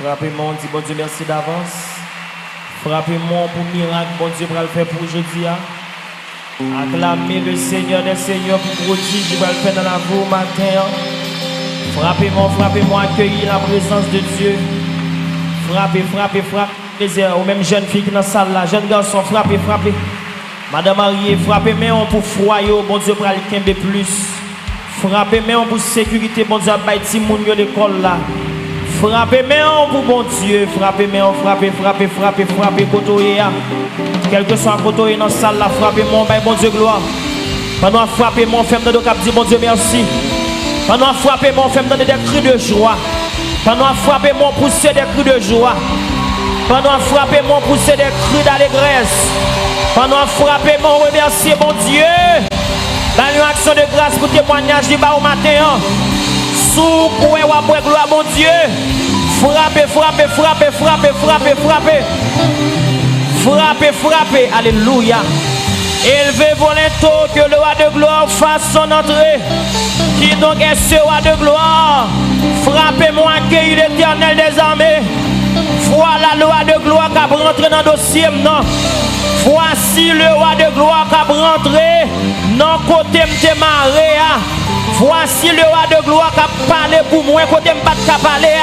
Frappez-moi, on dit bon Dieu merci d'avance. Frappez-moi pour miracle, bon Dieu va le faire pour aujourd'hui. Acclamez le Seigneur des Seigneurs pour prodige, il va le faire dans la vie au matin. Frappez-moi, accueillez la présence de Dieu. Frappez. Aux mêmes jeunes filles qui sont dans la salle là, jeunes garçons, frappez. Madame mariée, frappez-moi pour foyer, bon Dieu pour le plus. Frappez-moi pour sécurité, bon Dieu, pour petit monde de l'école là. Frappez-moi pour bon Dieu, frappez, côtoyez. Quel que soit côtoyé dans la salle là, frappez-moi, bon Dieu, gloire. Pendant frappez-moi, faites de cap, dit bon Dieu, merci. Pendant frappez-moi, faites des cris de joie. Pendant frappez-moi, poussez des cris de joie. Pendant frappez-moi, poussez des cris d'allégresse. Pendant frappez-moi, remerciez mon Dieu. Dans une action de grâce pour témoignage du bas au matin. Sous pour après gloire mon Dieu. Frappez. Alléluia. Élevez vos linteaux que le roi de gloire fasse son entrée. Qui donc est ce roi de gloire? Frappez-moi, accueillez l'Éternel des armées. Voilà le roi de gloire qui a rentré dans le dossier. Non. Voici le roi de gloire qui a rentré dans le côté de marée. Voici le roi de gloire qui a parlé pour moi, côté de parler.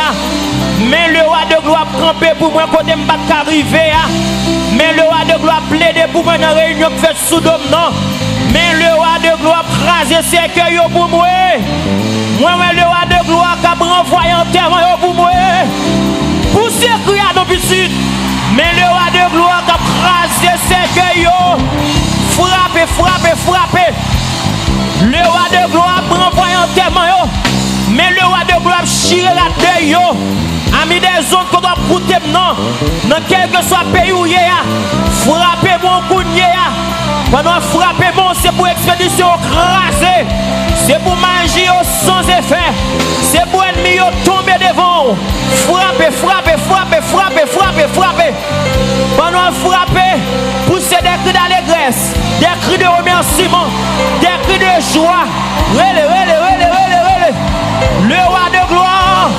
Mais le roi de gloire a campé pour moi, côté de arriver. Mais le roi de gloire a plaidé pour moi dans la réunion qui fait sous dôme. Non. Mais le roi de gloire a crasé ses cœurs pour moi. Moi, le roi de gloire qui a renvoyé en terre pour moi. Poussez cri à nos petits. Mais le roi de gloire qui a crasé ses cœurs. Frappez. Le roi de gloire a renvoyé en terre. Mais le roi de gloire a chiré la deuil. A mis des zones qu'on doit coûter non. Dans quel que soit pays où il y a. Frappez mon coup de pendant frapper mon, c'est pour expédition crasée. C'est pour magie sans effet. C'est pour ennemi tomber devant. Frappez. Pendant frapper, pousser des cris d'allégresse, des cris de remerciement, des cris de joie. Rele. Le roi de gloire.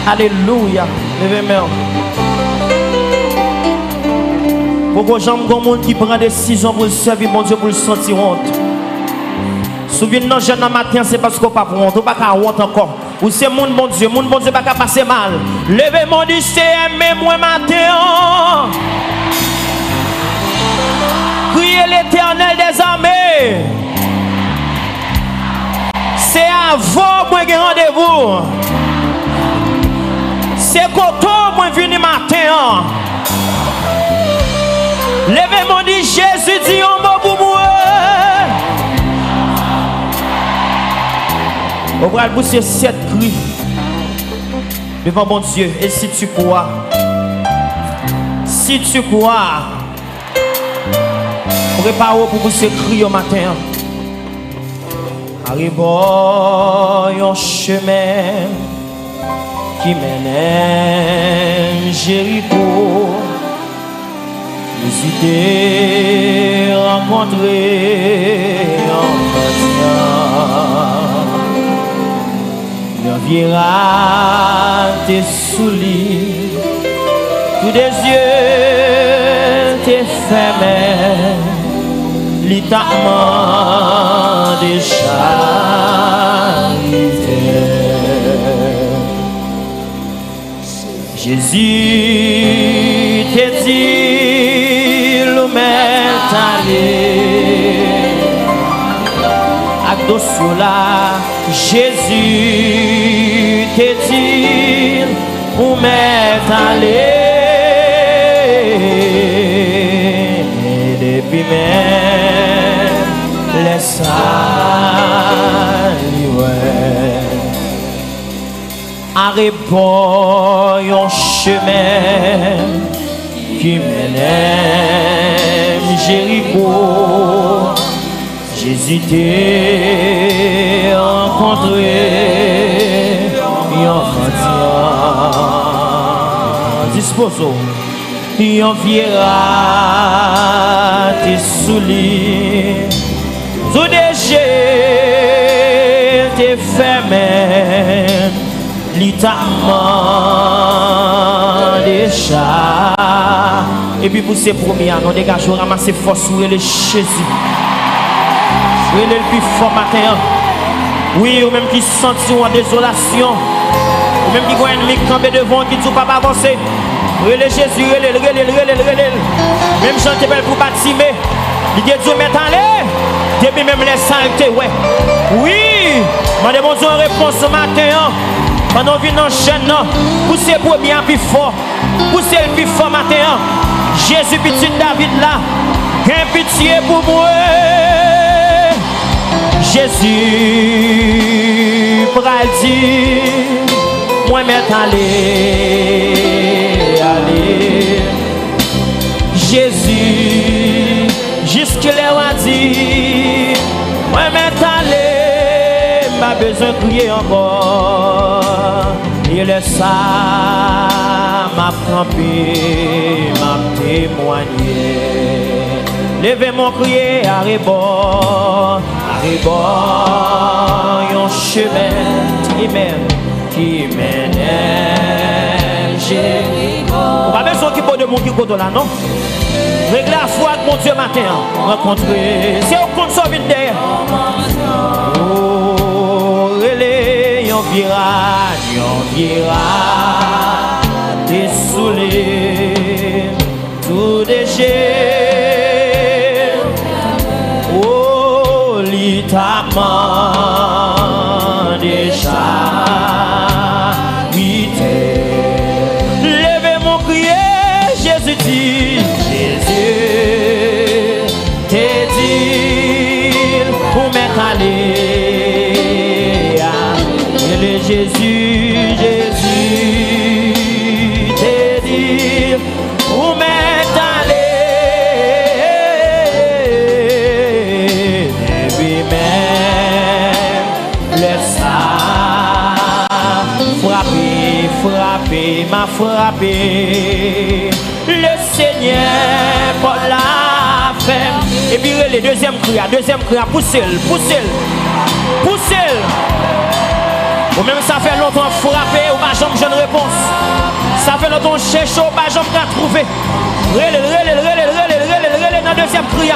Alléluia. Levez-moi. Pourquoi j'aime comme monde qui prend des décisions pour le servir, mon Dieu, pour le sentir honte. Souviens-nous, jeune matin, c'est parce qu'on n'a pas honte, on n'a pas honte encore. Ou c'est mon bon Dieu, pas qu'à passer mal. Levez-moi, dit, c'est aimez-moi matin. Criez l'Éternel des armées. C'est avant moi qui rendez-vous. C'est quand moi venu matin. Levez-moi, dit Jésus, dit un mot pour moi. On va pousser 7 cris devant mon Dieu. Et si tu crois, prépare pour pousser cri au matin. Arrivons un chemin qui mène Jéricho. Hésiter, rencontrer en chrétien. Viendra tes souliers, tous des yeux tes fermés, l'étapement des charités. Jésus te dit, l'homme est allé. Acte sur la Jésus te dit, l'homme est allé. Et depuis même les saluer. Arrivons un chemin qui mène Jéricho. J'hésitais à rencontrer un chrétien. Disposons. Il enviera tes souliers. Tout déchet était fermé, littéralement déjà. Et puis pour ces premiers, nous dégageons, ramasser force sur le Jésus. Oui, le plus fort matin. Oui, ou même qui sentent en désolation. Ou même qui voient un ennemi camper devant, qui ne sont pas avancer. Relais Jésus, relais. Même chanter pour bâtimer. Il dit Dieu met en l'air. Depuis même les saletés, ouais. Oui, je demande une réponse ce matin. Pendant que nous enchaînons, poussez pour bien plus fort. Poussez le plus fort matin. Jésus, petit David là. Gain pitié pour moi. Jésus, pral dit, moi m'est allé. Jésus, jusqu'à l'heure a dit, moi m'est allé, pas besoin de crier encore. Et le ça m'a campé, m'a témoigné. Levez mon crier à rebord, un chemin qui mène Jéricho. On va besoin qu'il faut de mon qui côté là, non? Règle la foi avec mon Dieu matin. Rencontrer, c'est au compte sur une derrière. Oh, relais, on vira, dessoulé, tout déchet. Littéralement déjà vite. Levez mon crier, Jésus dit, Jésus t'es dit pour m'être allé. Et le Jésus t'es dit pour m'être allé. M'a frappé, le Seigneur pour la faire. Et puis le deuxième cri, poussez-le. Ou même ça fait longtemps frappé, ou pas jamais jeune réponse. Ça fait longtemps chercher, ou pas jamais trouver. Relais dans le deuxième cri.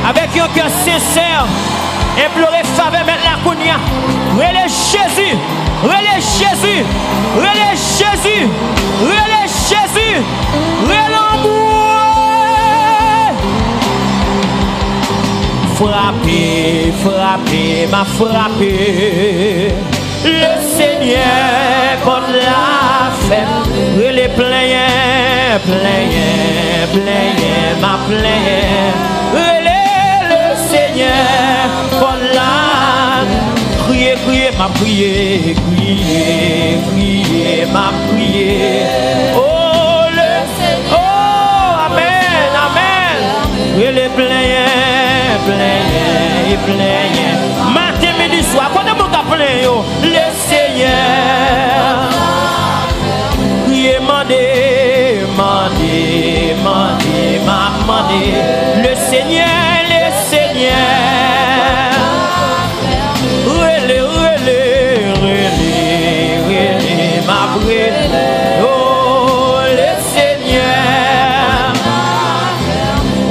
Avec un cœur sincère, implorer faveur, mettre la cogna. Relais Jésus. Frappé, m'a frappé. Le Seigneur pour la fête. Relais plein, m'a plein. Relais le Seigneur pour la crier, m'a prié, m'a prié. Oh, amen. Et les plein. Matin, midi, soir, quand on a plein, le Seigneur. Priez, mandez. Le Seigneur. Oh, le Seigneur.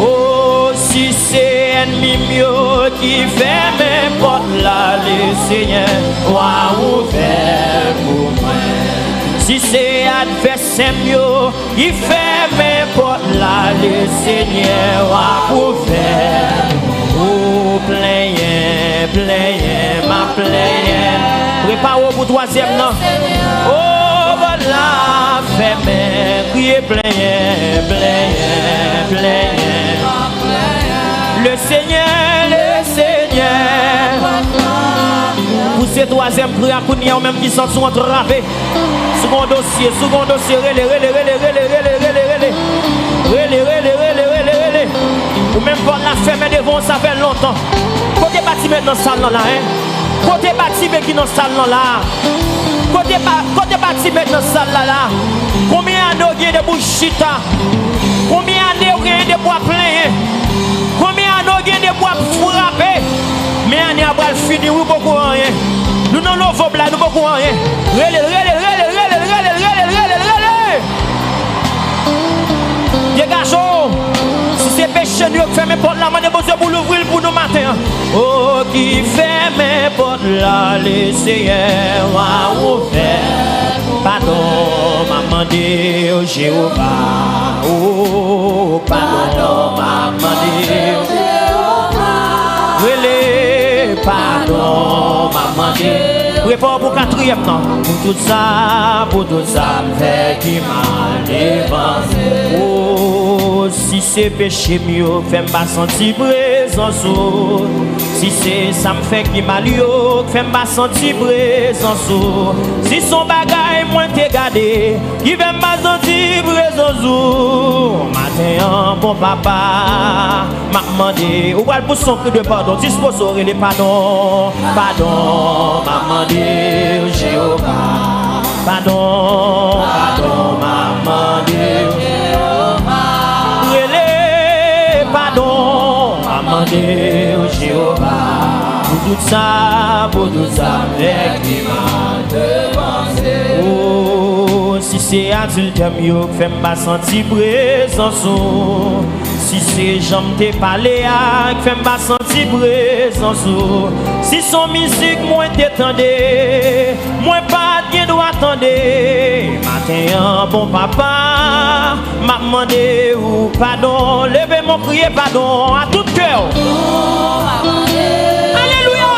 Oh, si c'est ennemi mieux qui ferme mes portes là, le Seigneur va ouvrir pour moi. Si c'est adversaire mieux qui ferme mes portes là, le Seigneur va ouvrir. Oh, plein, ma plein. Prépare pour troisième non. Oh, voilà, ferme, criez plein. Le Seigneur. Pour ces troisième cri à Kounia, ou même qui sont entravés. Second dossier, relais. Ou même pour la ferme devant, ça fait longtemps. Côté bâtiment dans salle là, hein. Côté bâtiment qui dans salle là. Côté bâtiment dans salle là. Combien d'années de bouchita? Combien d'années de bois plein? Combien d'années de bois frappé? Mais on a pas fini ou beaucoup rien. novembre là, nous beaucoup rien. Relé. Les garçons, si c'est péché, nous fermons porte là, demandez besoin pour l'ouvrir pour nous matin. Oh, qui ferme porte là, les Seigneur a ouvert. Pardon, maman Dieu, Jéhovah. Oh, pardon, maman Dieu. Relé, pardon, maman Dieu. Prépare pour quatrième, non? Pour tout ça, me fait qui m'a dévancé. Oh, si c'est péché mieux, fais-moi pas sentir présence. Si c'est ça me fait qui m'a lié, fais-moi pas sentir présence. Si son bagage moins t'es gardé, qui fait pas sentir présence. Matin, bon papa, m'a demandé, ou elle pour son cri de pardon, dispose les pardon, pardon, maman Dieu, Jéhovah, pardon, maman Dieu, Jéhovah, relais, pardon, maman Dieu, Jéhovah, pour tout ça, avec qui m'a devancé. Oh, si c'est adulte mieux, fais-moi pas sentir présence. Si c'est jambes t'es parlé, fais-moi pas sentir présence. Si son musique, moi t'étendais, moi pas bien doit attendre. Matin, bon papa, m'a demandé ou pardon, levez mon crier pardon à tout cœur. Alléluia.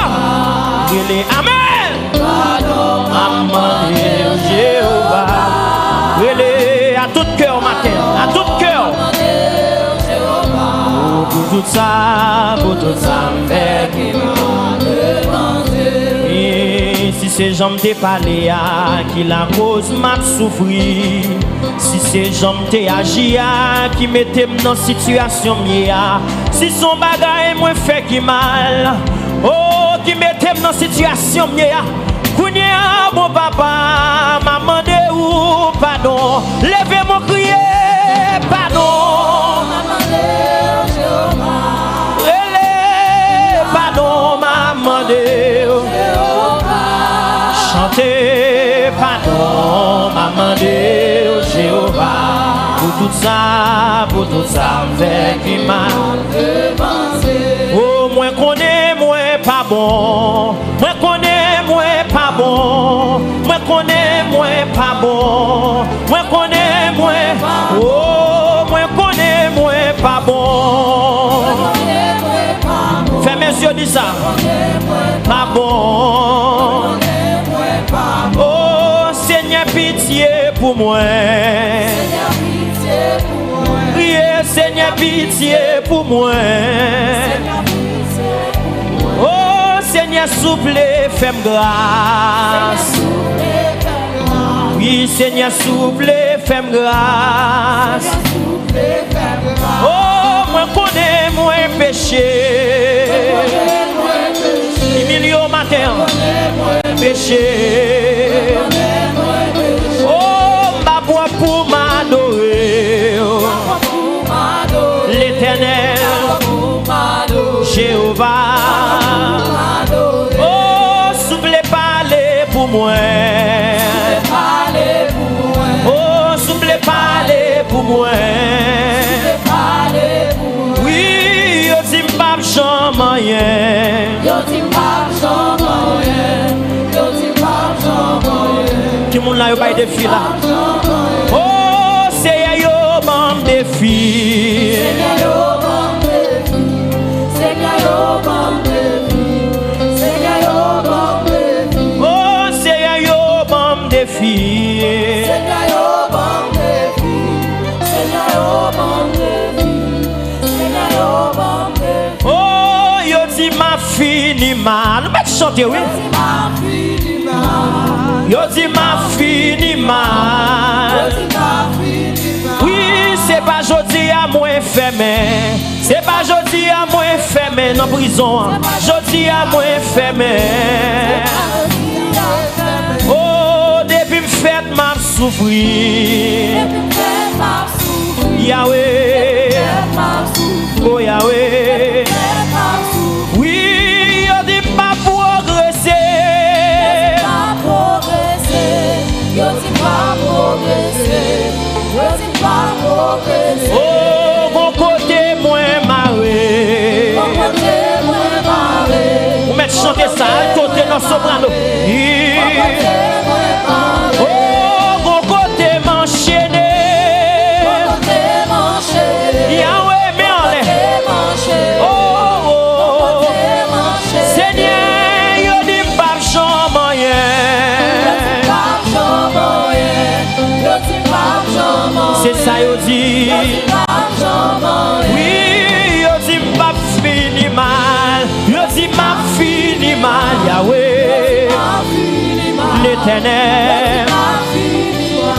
Amen. Pardon, maman Jéhovah. Relais à tout cœur matin, à tout cœur. Pour tout ça, fait qui m'a devancé. Et si ces jambes t'es parlé à qui la cause m'a souffri. Si ces jambes t'es agi à qui mettait dans situation mia. Si son bagage moi fait qui mal. Oh, qui mettait dans situation mia. Kounia mon papa, maman de ou pardon. Levez mon crier pardon. Chantez, pardon, maman Dieu, Jéhovah. Pour tout ça, fait qui m'a devancé. Oh, moi connais, moi pas bon. Moi connais, moi pas bon. Moi connais, moi pas bon. Moi connais, moi. Oh, moi connais, moi pas bon. Fais mes yeux, dis ça. Pas bon. Oh, Seigneur, pitié pour moi. Priez, Seigneur, pitié pour moi. Oh, Seigneur, souple, fais-moi grâce. Oui, Seigneur, souple, fais-moi grâce. Oh, moi connais, moi péché. Milieu matin, péché. Oh, ma voix pour m'adorer. L'Éternel, Jéhovah. Oh, soufflez parler pour moi. Oh, soufflez parler pour moi. Oui, yo dis m'pap jamais. Qui moun la yo bay défi là. Oh, c'est yo bam défi. Oh, c'est yo bam défi. Oh, yo di ma fini mal. Nous mettons chanter oui. Yo di ma fini mal. Oui, c'est pas jodi à moi fermé. C'est pas jodi à moi fermé dans prison. Jodi à moi fermé. Oh, depuis m'fait m'a souffrir. Yahweh. Oh Yahweh. Oui, yo di pas progresser. c'est ça, côté dans soprano. Oh, mon côté m'enchaîné. Yahweh, mais en l'air. Oh, Seigneur, yo dit pas c'est ça, yo dit. Oui, yo dit pas fini mal. Yo dit m'a fini mal, Yahweh. L'éternel.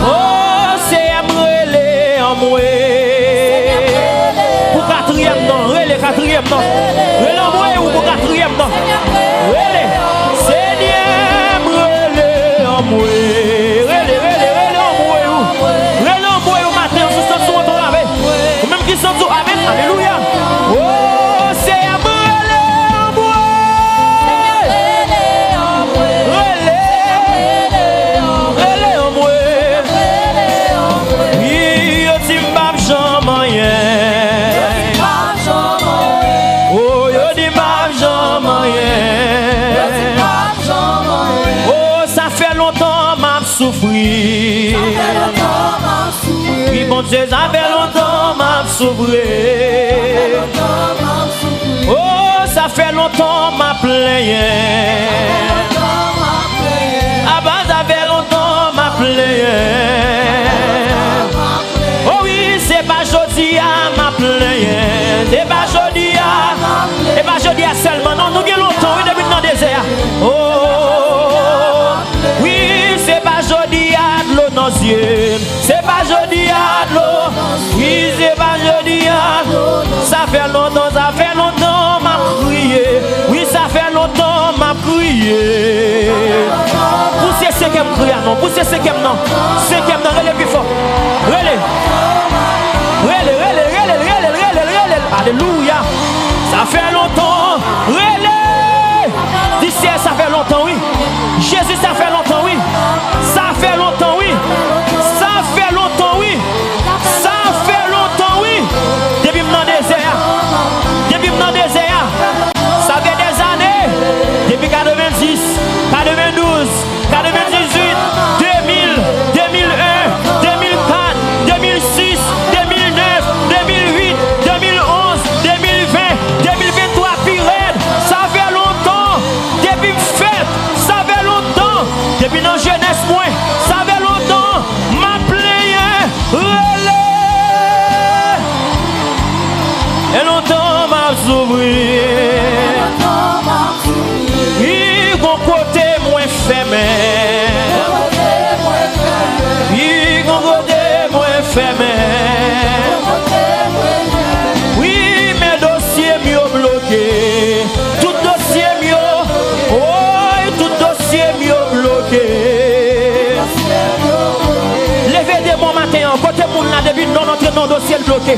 Oh, c'est amrele en moi. Pour quatrième non, relé quatrième non. Relé en moi ou pour quatrième non. Relé. Seigneur, relé en moi. Relé en moi. Relé en moi au matin, on se sent sur ton avec. Ou même qui sont sur amen. Alléluia. Oh, c'est amrele en moi. Relé en moi. Oui, yo dit m'bap Jean moyen. Oh, yo dit m'bap Jean moyen. Oh, ça fait longtemps m'a souffri. Oui, bon Dieu, ça fait longtemps m'a souffri. Oh, ça fait longtemps m'a plaigné. Ah bah, ça fait longtemps m'a plaigné. Oh oui, c'est pas jodi à m'a plaigné. C'est pas jodi à. C'est pas jodi à seulement. Non, nous avons longtemps, oui, depuis dans le désert. Oh, oui, c'est pas jodi à de l'eau dans les yeux. C'est pas jodi à de l'eau. Oui, c'est pas jodi à. Ça fait longtemps m'a crié. Oui, ça fait longtemps m'a crié. Poussez ce qu'elle me crie, non. Poussez ce qu'elle me non. Ce qu'elle me non, relève plus fort. Relève. Alléluia. Ça fait longtemps. Relève. D'ici, ça fait longtemps, oui. Jésus, ça fait longtemps, oui. Ça fait longtemps, oui. Ça fait longtemps, oui. Ça fait longtemps, oui. Depuis dans le désert. Depuis dans le désert. Ça fait des années. Depuis 90, 92, 98, 2000, 2001, 2004, 2006, 2009, 2008, 2011, 2020, 2023, pire. Ça fait longtemps. Depuis fête, ça fait longtemps. Depuis dans jeunesse, moi, ça fait longtemps. Ma plaie, relais. Et longtemps, m'a s'ouvrir. Oui, mon côté moins fermé. Oui, mon côté moins fermé. Oui, mes dossiers mieux bloqués. Tout dossier mieux. Oh, tout dossier mieux bloqué. Levez des bons matins. Côté moun la début non l'entrée dans le dossier bloqué.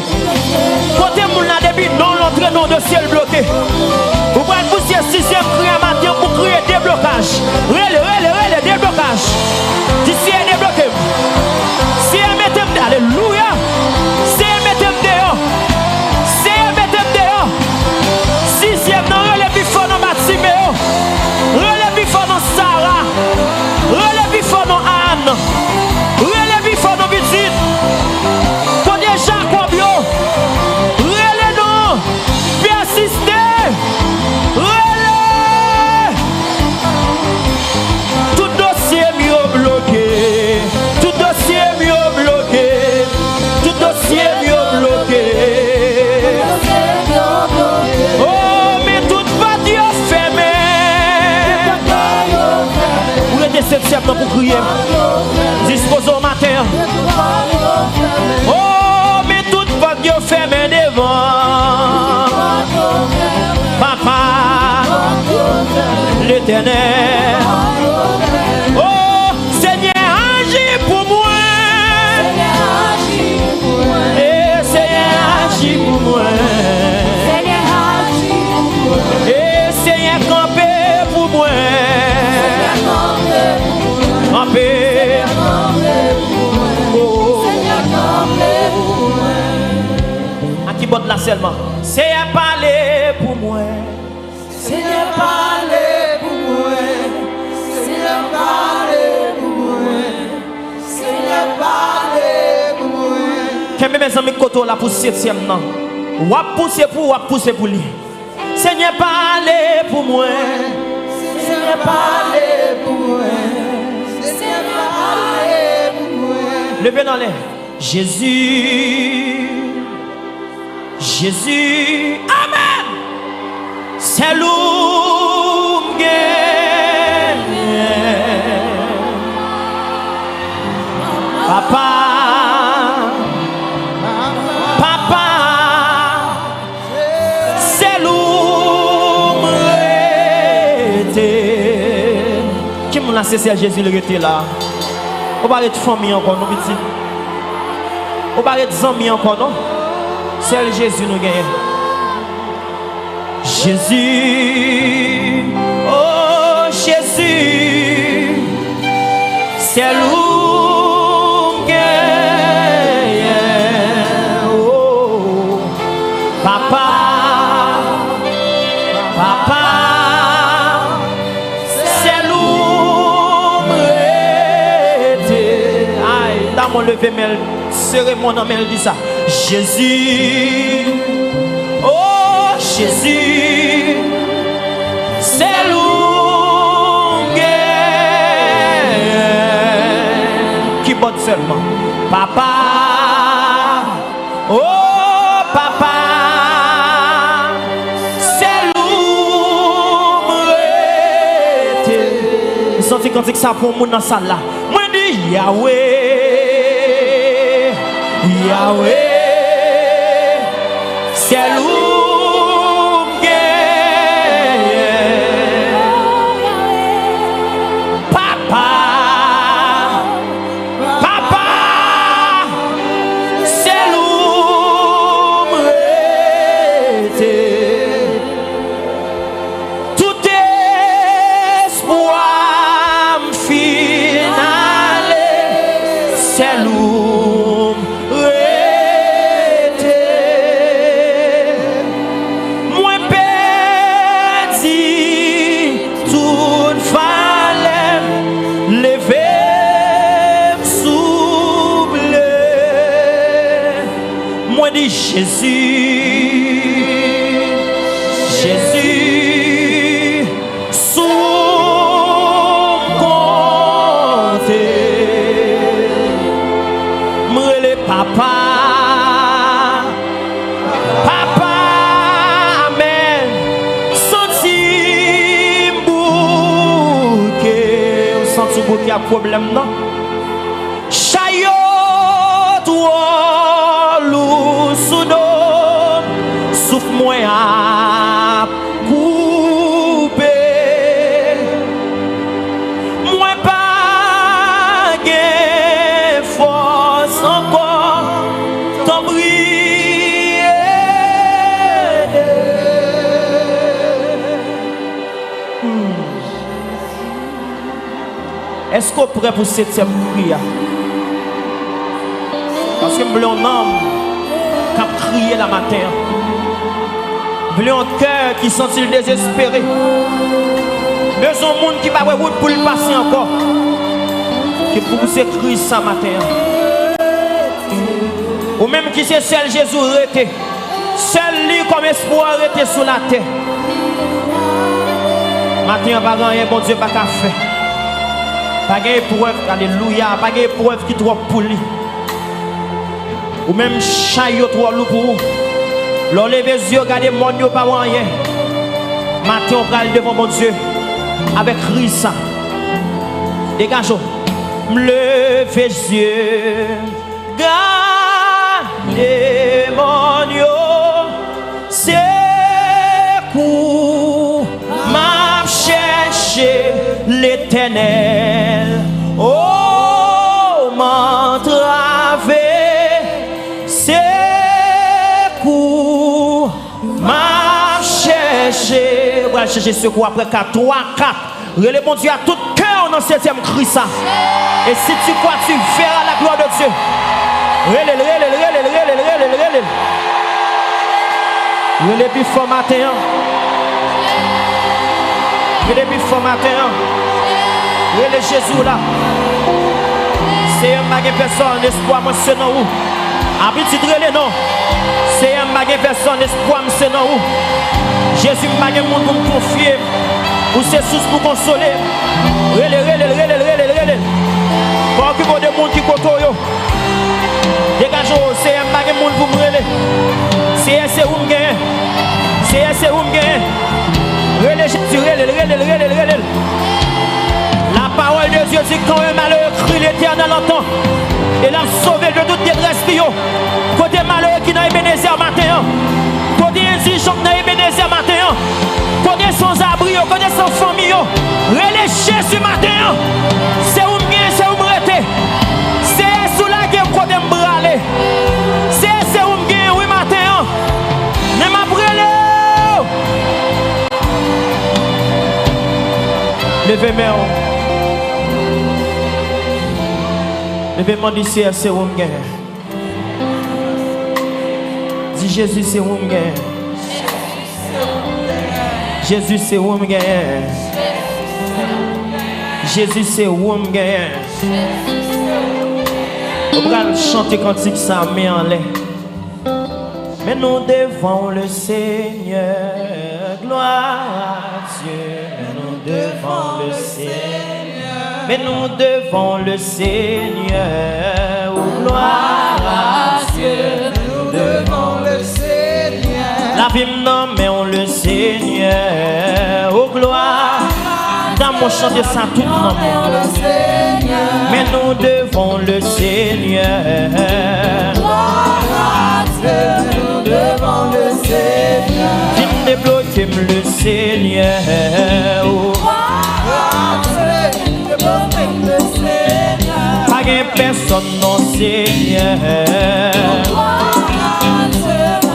Côté moun la début non l'entrée dans le dossier bloqué. Vous pouvez pousser sixième crier matin pour crier déblocage. Relais, déblocage. D'ici elle débloqué. Si elle mettait alléluia. Si elle mettait dehors. Si elle mettait dehors. Sixième non relais plus fort dans Batiméo. Relais plus fort dans Sarah. Relais plus fort dans Anne. Relais plus fort dans Petite. Côté Jacobio. Relais non. Persister. Relais. Tout dossier mieux bloqué. Tout dossier mieux bloqué. Tout dossier mieux bloqué. Oh, mais toute partie fermée. Vous êtes septième pour crier. Disposons au matin. Oh, mais toute partie fermée devant. Papa, l'Éternel. Oh, Seigneur, agis pour moi. Et Seigneur, agis pour moi. Et Seigneur, campez pour moi. Campez. Oh. À qui botte là seulement? Seigneur, parlez pour moi. Seigneur, parlez pour même mes amis koto là pour 7e nan. Ou pousser pour lui. Seigneur parlez pour moi. Seigneur parlez pour moi. Seigneur parlez pour moi. Levez dans l'air. Jésus. Jésus. Amen. C'est l'homme. Papa. C'est Jésus le était là. On va être famille encore, non petit. On va être amis encore, non. C'est Jésus nous gagne. Jésus, oh Jésus, c'est l'homme gagne. Oh, papa, papa. Mon levé, mais serrez mon nom, elle dit ça. Jésus, oh Jésus, c'est l'homme qui botte seulement. Papa, oh papa, c'est l'homme. Vous sentez quand c'est que ça pour mon dans la salle là. Moi dis Yahweh. Yahweh, c'est l'homme. Papa, papa, c'est l'homme. Tout espoir final, c'est l'homme. Jésus, Jésus, sous compte, moi le papa, papa, amen, senti bouquet, ou senti bouquet a problème non? Chayot ou souffle moi à couper. Moi pas gain force encore t'en briller. Est-ce qu'on prêt pour cette prière? Parce que je veux un homme qui a crié la matin. Je veux un cœur qui sent-il désespéré. Besoin de monde qui va pour le passer encore. Qui pour vous écrire ça matin. Ou même qui c'est seul Jésus arrêté. Seul lui comme espoir arrêté sur la terre. Matin, pas rien, bon Dieu, pas qu'à faire. Pas d'épreuve, alléluia. Pas d'épreuve qui trop pour lui. Ou même chaillot trop lourd pour vous. L'on lève les yeux, regardez mon Dieu, pas rien. Matin, on va devant mon Dieu. Avec risa. Dégage. Lève les yeux. Gardez mon Dieu. C'est coup. M'a cherché l'Éternel. Oh, m'entraver. On va chercher secours après 4, 3, 4. Relève mon Dieu à tout cœur dans 7e cri ça. Et si tu crois, tu verras la gloire de Dieu. Relève. Relève plus fort matin. Relève plus fort matin. Relève Jésus là. C'est un magasin personne, l'espoir, moi c'est non où. Après, tu te non. C'est un bagage personne, espoir, c'est non. Jésus m'a dit monde pour me confier. Ou c'est sous pour consoler. Relé. Pour occuper des monde qui côtoient. Dégagez, c'est un bagage monde pour me relé. C'est où me gagne. C'est où me gagne. Relé Jésus, relé. La parole de Dieu dit quand un malheur crie l'Éternel entend. Et l'a sauvé de toute détresse. Côté malheur qui n'a Ebenezer matin. Côté indigent qui n'a Ebenezer matin. Côté sans abri, côté sans famille. Relais Jésus matin. C'est où bien, c'est où m'arrêter. C'est sous la guerre côté m'bralé. C'est où bien, oui matin. Ne m'a brûlé. Levez-moi. Levez-moi d'ici, c'est où m'gagne. Dis Jésus, c'est où m'gagne. Jésus, c'est où m'gagne. Jésus, c'est où m'gagne. On va chanter cantique ça, mais en l'air. Mais nous devons le Seigneur, gloire à Dieu. Mais nous devons le Seigneur. Mais nous devons le Seigneur, oh, gloire à Dieu. Nous devons le Seigneur. La vie me mais on le Seigneur, oh gloire. Dans mon chant de ça tout le monde. Mais nous devons le Seigneur. Gloire à Dieu. Nous devons le Seigneur. Qui me débloque le Seigneur, oh gloire à Dieu. Le Seigneur. Pas de personne non Seigneur. Gloire à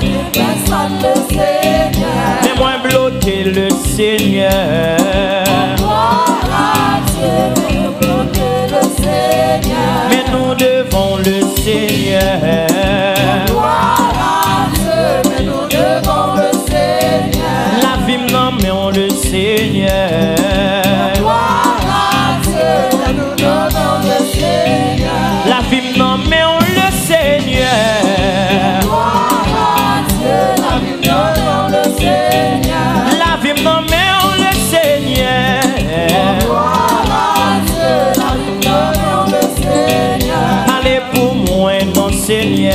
Dieu, personne le Seigneur. Mais moi bloquer le Seigneur. Gloire à Dieu, bloquer le Seigneur. Mais nous devons le Seigneur. Gloire à Dieu, mais nous devons le Seigneur. La vie non mais on le Seigneur. La vie non mais on le Seigneur. Gloire à Dieu, la vie non le Seigneur. La vie non mais on le Seigneur. Gloire à Dieu, la vie non le Seigneur. Allez pour moi non Seigneur.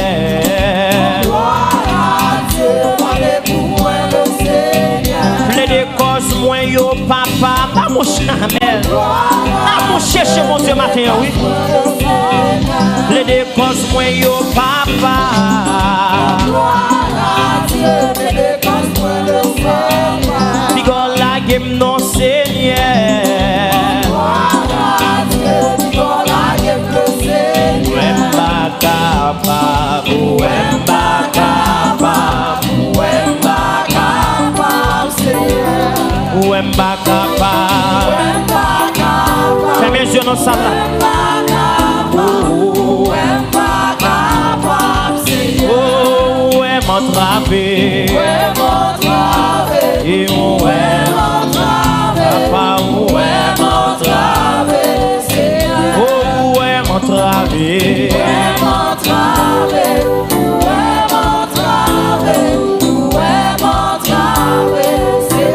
Gloire à Dieu, allez pour moi le Seigneur. Plein de causes moi yo papa, pas mon chamel. Ah mon chercher mon Dieu matin oui. Les dépenses moi yo papa. Gloire à Dieu, les dépenses moi le Seigneur. Digol la game non Seigneur. Gloire à Dieu, digol la game le Seigneur. Wemba capable, Seigneur. Wemba capable. Fais mes yeux dans sa m'entraver, et où est papa, où est m'entraver, oh, où est m'entraver,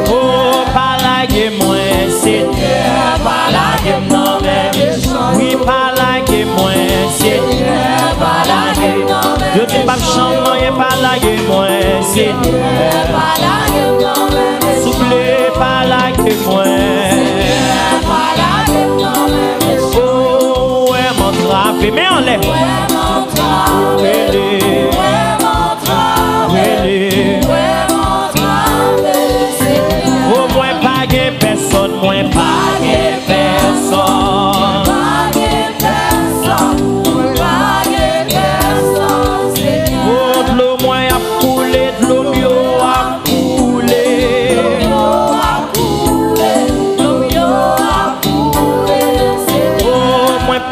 oh, pas la gueule, moi, Seigneur, pas la gueule, non, mais oui, pas la gueule, moi, Seigneur, pas la gueule, non, mais je dis pas chanter, pas la gueule, moi, Seigneur, pas la gueule, non, mais soufflez, pas la gueule, moi, pas la gueule, non, mais oh, ouais, m'entraver, mais on l'est, ouais, m'entraver, oh, moi, pas de personne, moi, pas de personne.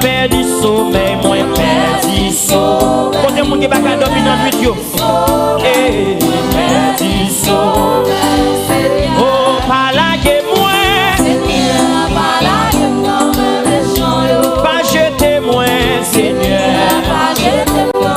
Perdu sommeil, moi perdu sommeil. Quand on qui va dormir dans nuit yo, eh, perdu sommeil. Oh, pas la gueule moi, Seigneur, pas la gueule non mais pas jeter moi, Seigneur, pas jeter moi.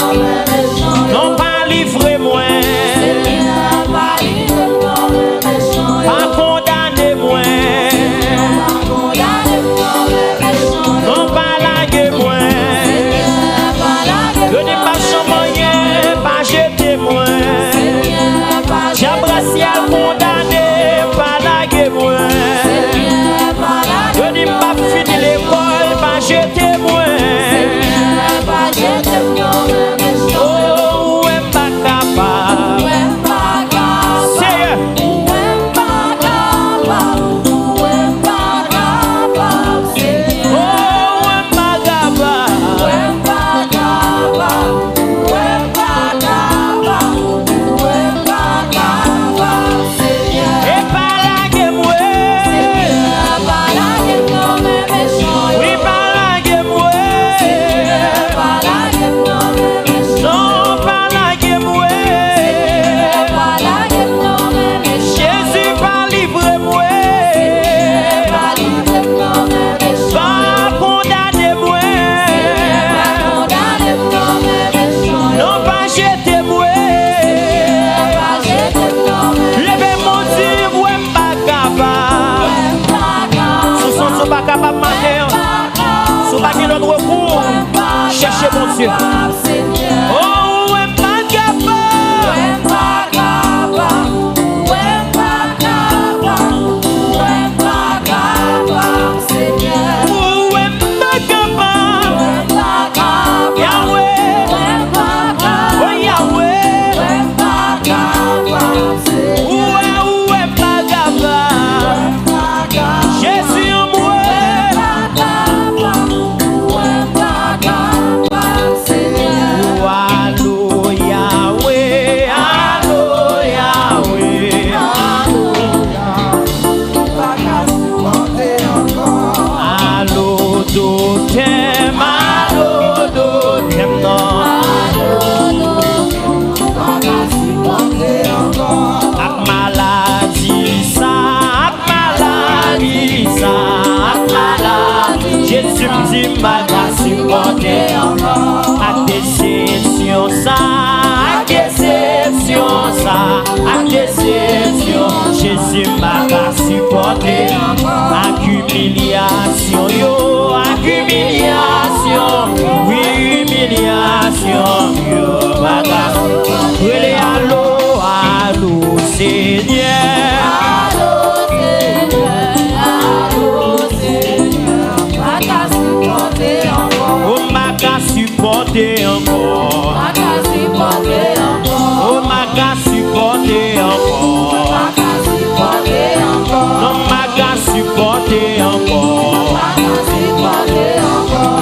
pas capable de marcher, si vous pas notre recours, cherchez mon Dieu. Oh, ouais, pas capable. Jésus m'a pas supporté. Accumulation, yo, accumulation, oui, humiliation, yo, m'a pas supporté. Allô, allô, Seigneur. Allô, Seigneur, m'a pas supporté encore. Oh, m'a pas supporté encore. M'a pas supporté encore. Oh, m'a pas supporté encore. Non m'a qu'à supporter encore.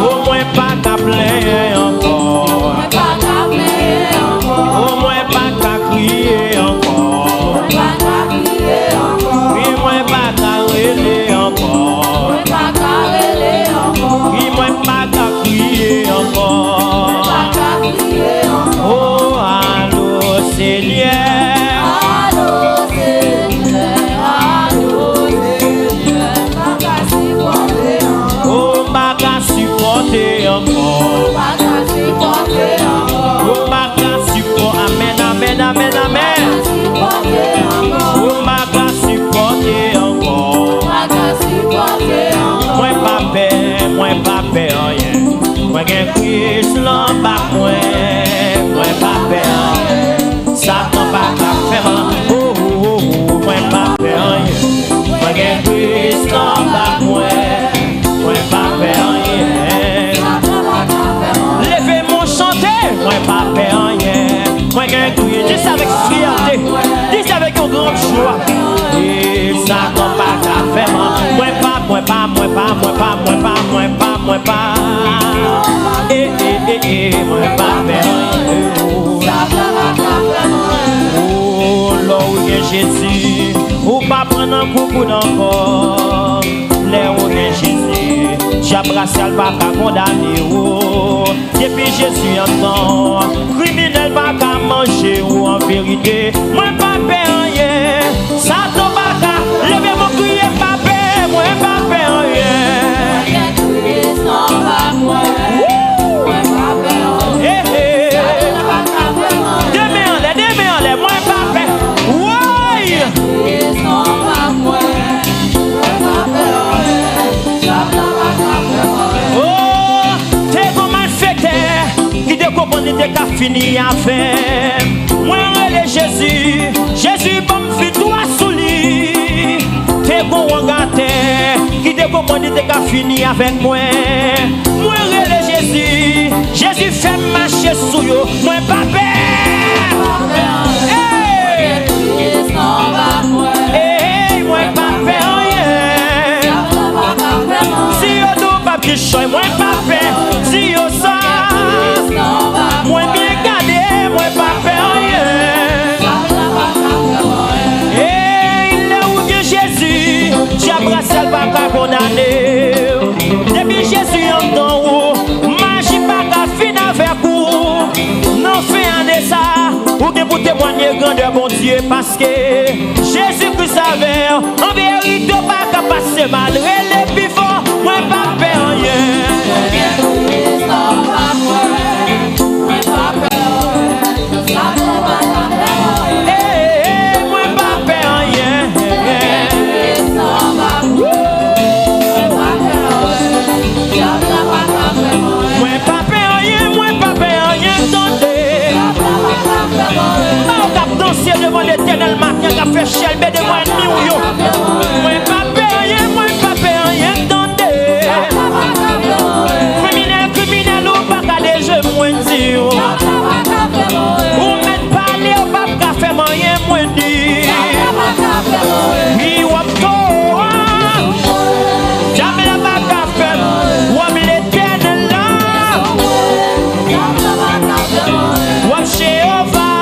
Au moins pas qu'à pleurer encore. Au moins pas qu'à crier encore. Oui, moins pas qu'à rêver encore. Oui, moins pas qu'à crier encore. Oh, allô, Seigneur. Amen, amen, amen, amen. Oh, ma grâce supporter encore. Moi pas peur, rien. Moi qu'un Christ l'en bas moi pas peur. Satan pas qu'à faire. Oh, oh, oh, moi pas peur, rien. Moi qu'un Christ l'en bas moi pas peur, rien. Levez mon chanter, moi pas peur, rien. Moi qu'un crier, dis avec fierté, dis avec une grande joie. Et ça qu'on pas qu'à faire, moi pas. Moi pas faire. Oh, là où est Jésus, ou pas prendre un coup d'encore. Là où est Jésus, j'abrace le papa condamné. Depuis Jésus entend, criminel pas qu'à manger ou en vérité. Moi pas faire rien, ça tombe pas qu'à lever mon crier pas faire, moi pas faire rien. Demain en l'air, moi pas faire. Ouais. Oh, t'es comme un fêteur qui te comprend de qu'à fini à faire. Moi, relais Jésus, Jésus, bon, fit toi sous lui. T'es comme un gâté qui te comprend de qu'à fini avec moi. Moi, relais Jésus, Jésus fait marcher sous yo. Moi, pas peur. Hey, moi, pas peur, rien. Si yo doit pas picher, moi, pas peur. Si yo ça, moi, bien gardé, moi, pas peur, rien. Hey, là où est Jésus, j'abrace le papa condamné. Depuis Jésus entend où, magie pas qu'à finir avec vous. Non, fait un de ça, ou bien pour témoigner grandeur bon Dieu, parce que Jésus-Christ savait, en vérité, pas qu'à passer mal, et les plus forts, moi pas peur rien. Moi pas peur rien. l'échelle, mais de moi, yo. Moi, pas rien, moi, pas rien, attendez. Criminel, ou pas qu'à des jeux, moi, dis. Ou même parler, ou pas qu'à faire rien, moi, dis. Oui, ou pas, jamais la pas qu'à faire, ou à l'éternel là. Ou à Jéhovah.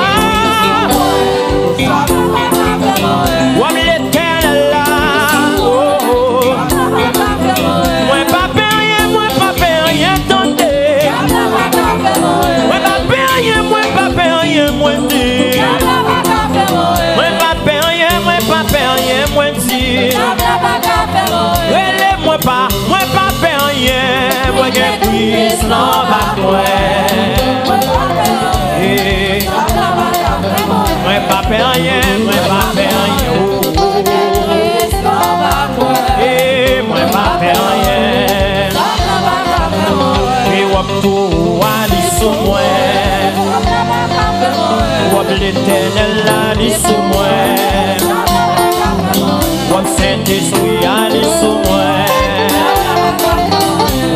Moi pas faire rien, moi j'ai pris sans battre moi. Moi pas faire rien, moi pas faire rien. Moi pas faire rien. Et wap tout ali sous moi. Wap l'éternel ali sous moi. Wap Saint-Esprit ali sous moi.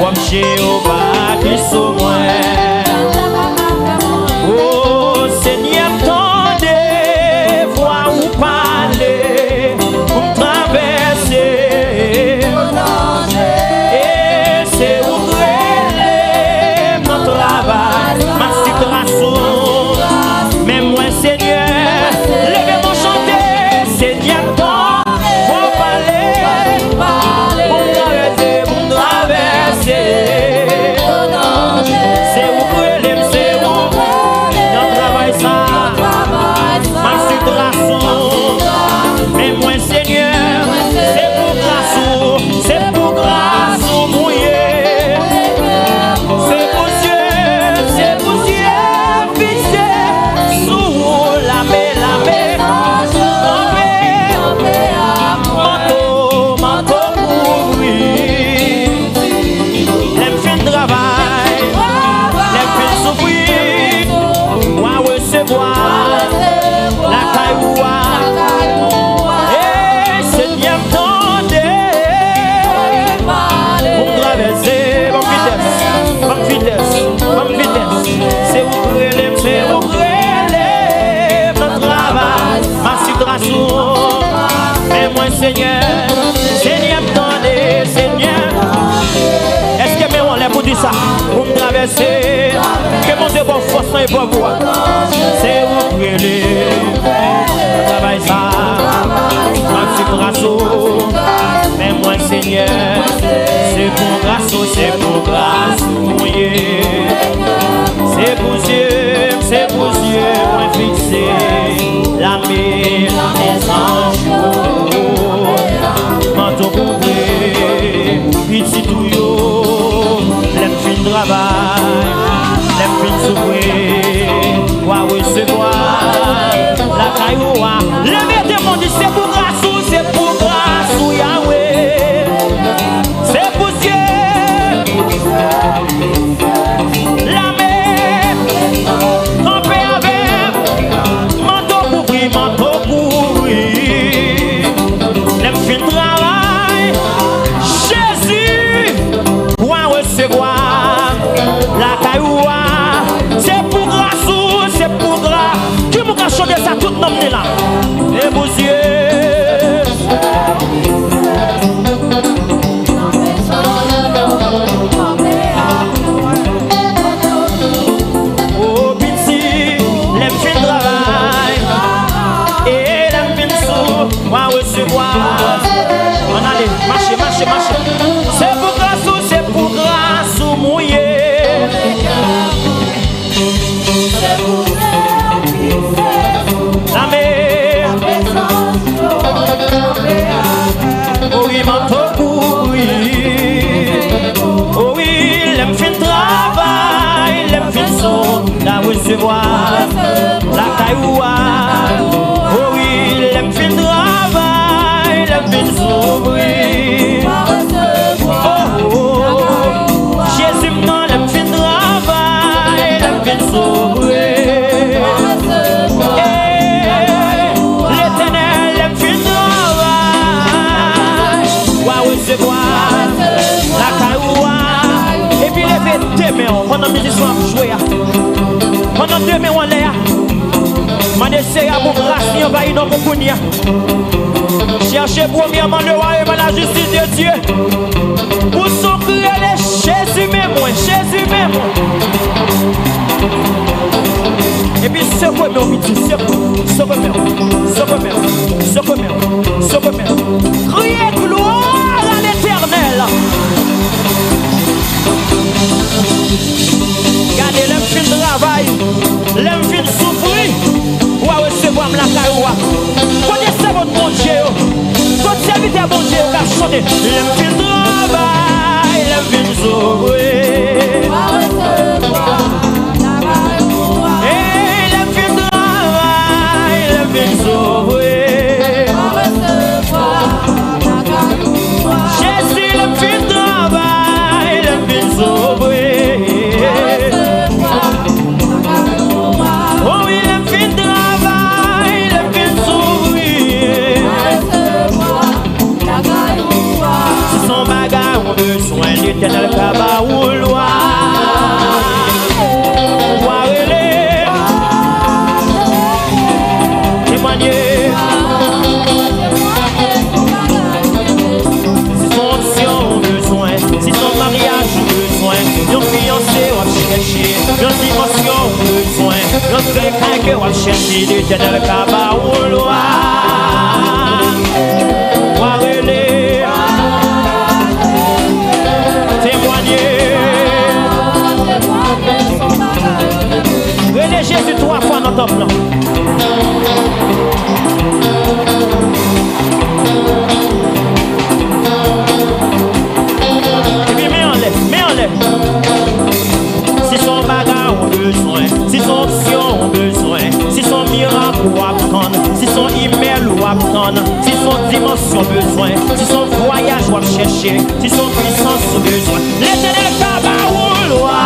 Wap Jéhovah qui sous moi. Oh Seigneur, tendez, voir ou parler, pour traverser. Et c'est ouvrir mon travail, ma situation. Mais moi Seigneur, levez-moi chanter, Seigneur, tendez, pour parler, pour traverser, pour traverser. C'est ouvrir, c'est ouvrir, dans travail ça, ma situation. Mais moi Seigneur, c'est pour grâce mouillé. C'est pour Dieu, fixé sous la mer, manteau couvri. Les fins de travail, les fins de souffrir, moi recevoir la cailloua. Et Seigneur, tendez, pour traverser, bonne vitesse. C'est ouvrir mon travail, ma situation. Mais moi, Seigneur, tendez, Seigneur. Est-ce que on l'a pour dire ça? Pour me traverser, que mon Dieu bon force et bon voix. C'est ouvrir mon travail ça, ma situation. Mais moi, Seigneur, c'est pour grâce, mouillé. C'est pour Dieu, moi fixé, la mer, les anges, manteau couvert, petit touillot, les fins de travail, les fins de souffrir, quoi recevoir, la cailloua. Le maître m'a dit c'est pour grâce, Yahweh, c'est pour Dieu. La mer, campé avec, manteau couvri, les fins de travail, Jésus, pour recevoir la cailloua. C'est pour grâce, qui m'a chanté ça tout le monde là. Et pour Dieu. On allait, marcher. C'est pour grâce, mouillé. travail dans mon pounia. Cherchez premièrement le royaume et la justice de Dieu. Pour s'ouvrir les Jésus même, Jésus même. Et puis ce qu'on met au midi, ce qu'on met. Criez gloire à l'Éternel. Regardez l'homme fin de travail, l'homme fin de souffrir, ou à recevoir la caroua. Connaissez votre bon Dieu, votre serviteur bon Dieu, qui a chanté. L'homme fin de travail, l'homme fin de souffrir, ou à recevoir la caroua. Et l'homme fin de travail, l'homme fin de souffrir, ou à recevoir la caroua. Jésus, l'homme fin de travail, l'homme fin de souffrir. Besoin l'éternel Kabaouloua. Témoigner. Si son option besoin, si son mariage besoin, yon fiancé ou chercher, yon dimension besoin, yon quelqu'un que ou chercher l'éternel Kabaouloua. Relais Jésus 3 fois dans ton plan. Et puis mets en l'air. Si son bagarre a besoin, si son option a besoin, si son miracle ou attendre, si son email ou attendre, si son dimension besoin, si son voyage ou chercher, si son puissance ou besoin, l'éternel Kabaouloua.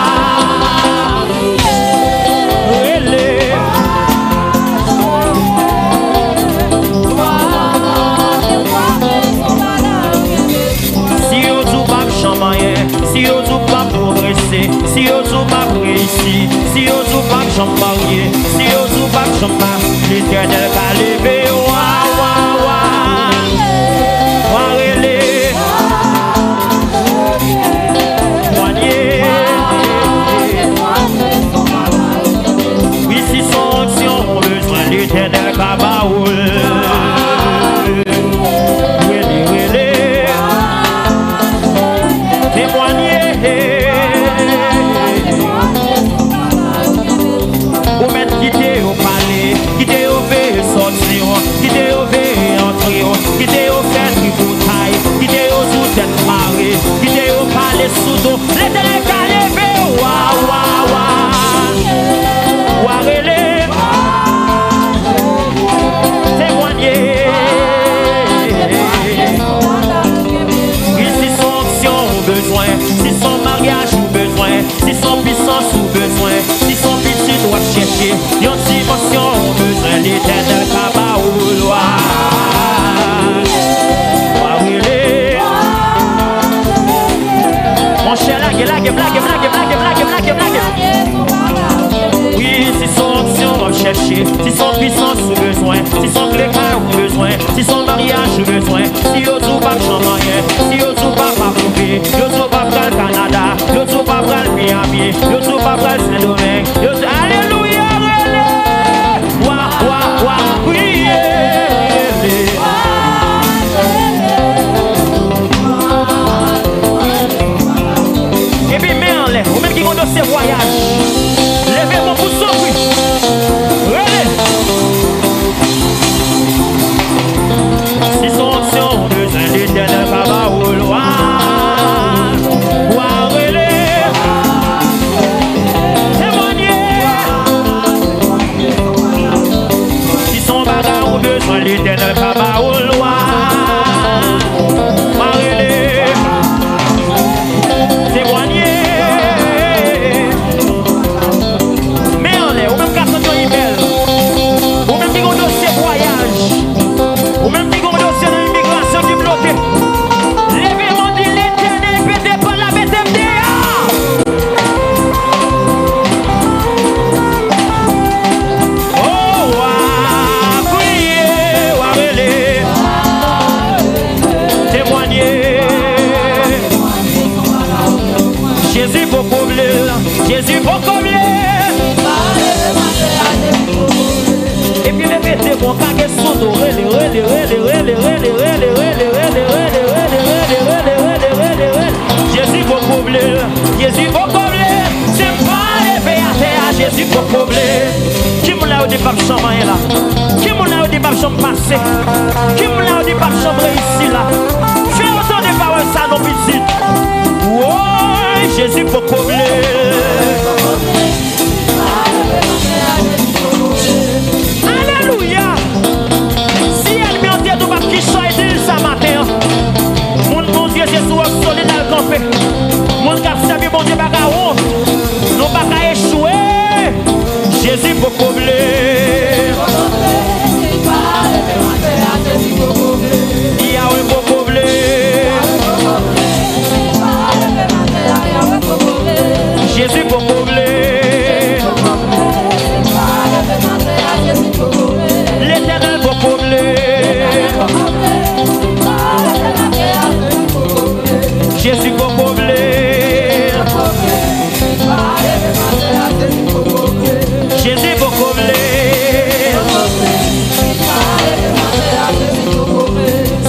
Si vous ne pas progresser, si vous ne pas réussir, si vous ne pas marier, si vous ne pas l'éternel va lever, oui, si son option besoin, l'éternel va l'éternel va lever, témoigner. Oui, si son option ou besoin, si son mariage ou besoin, si son puissance ou besoin, si son petit doit chercher, yon dimension ou besoin, l'éternel Kabaouloua. Mon cher, blague. Oui, si son option va chercher, si son puissance ou besoin, si son clément ou besoin, si son mariage ou besoin, si yo tout pas changer, si yo tout pas prouver, yo tout pas prendre le Canada, yo tout pas prendre le Miami, yo tout pas prendre Saint-Domingue, yo tout alléluia, oui. Et puis mets en l'air, ou même qui vont dans ces voyages, levez mon pouce au bruit. Relais. Si son option besoin l'éternel Kabaouloua, relais. pour combler. Et puis mettez mon caguet sous nous. Jésus pour combler. Jésus pour combler. C'est pas levé à terre. Jésus pour combler. Qui m'a dit pas chambre là? Qui m'a dit pas chambre passé? Qui m'a dit pas chambre ici là? Fais autant de paroles ça nos visites. Ouais, Jésus pour combler. Alléluia. Si elle me dit tout pas qui soit dit ça matin. Mon Dieu Jésus est solide dans le campé. Mon cap servi mon Dieu pas honte. Nous pas échouer. Jésus pour combler. Yahweh pour combler. Jésus pour combler. L'Éternel pour combler. Jésus pour combler. Jésus pour combler.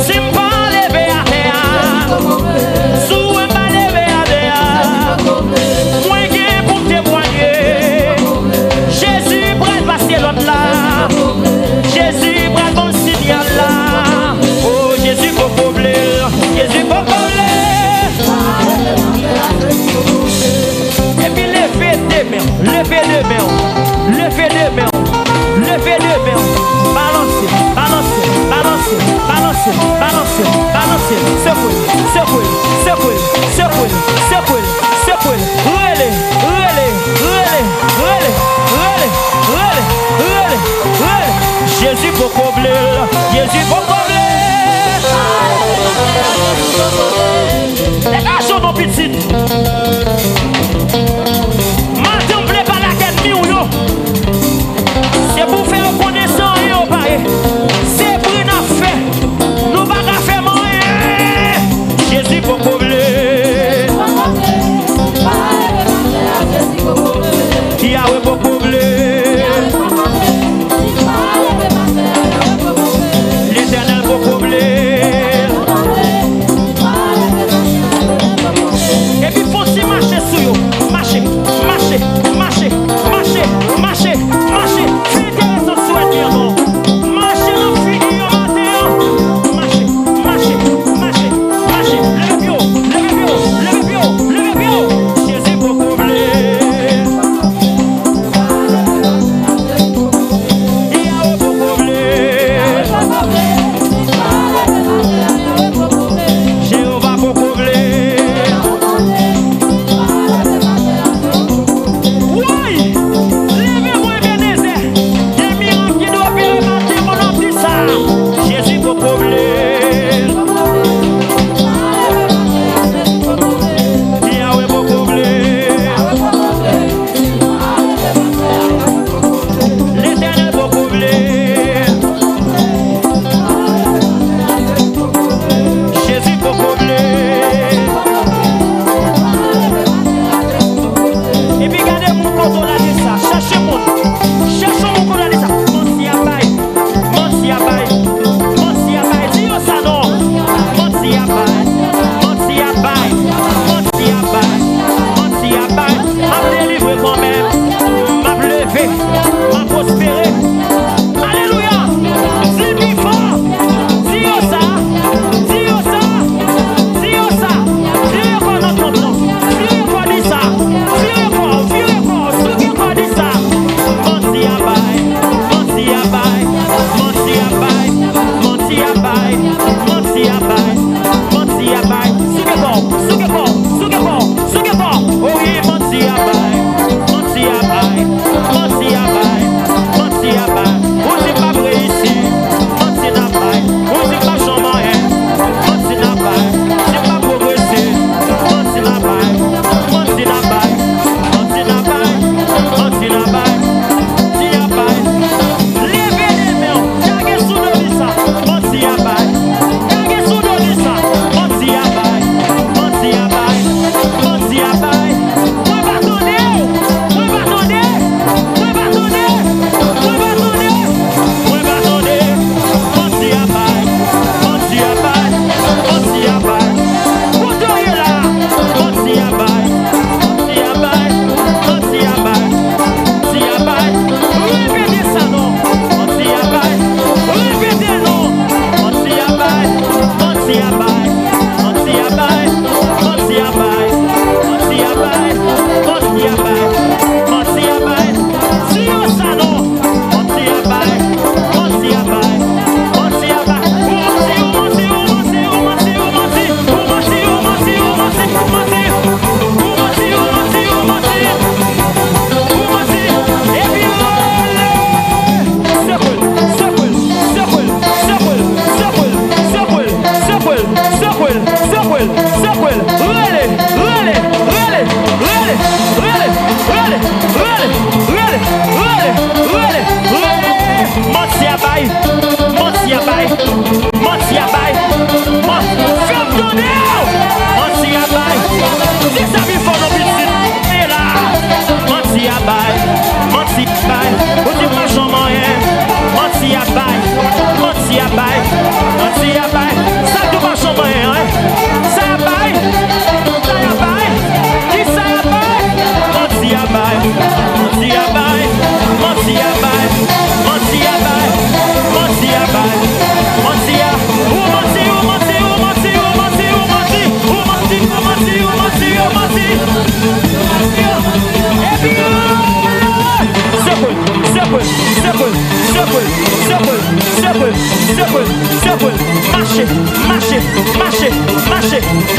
Si m'pa levé à terre, sous m'pa levé à terre, moi qui pour témoigner, Jésus prête passer l'autre là, Jésus prête mon signal là, oh Jésus pour combler, Jésus pour combler. Et puis levez des mains, levez des mains, levez des mains, levez des mains, balancez, balancez, balancez, balancez, balancez, balancez, secouez, secouez, secouez, secouez, secouez, secouez, relais, relais, relais, relais, relais, relais, relais, relais. Jésus pour combler, Jésus pour combler. Les garçons nos petites. Maintenant, on ne plaît pas la tête ni ou yo. C'est pour faire reconnaissance et au pareil. C'est pour une affaire. Nous ne pouvons pas faire moyen. Jésus pour combler. Yahweh pour combler. L'Éternel pour combler. Et puis, faut s'y marcher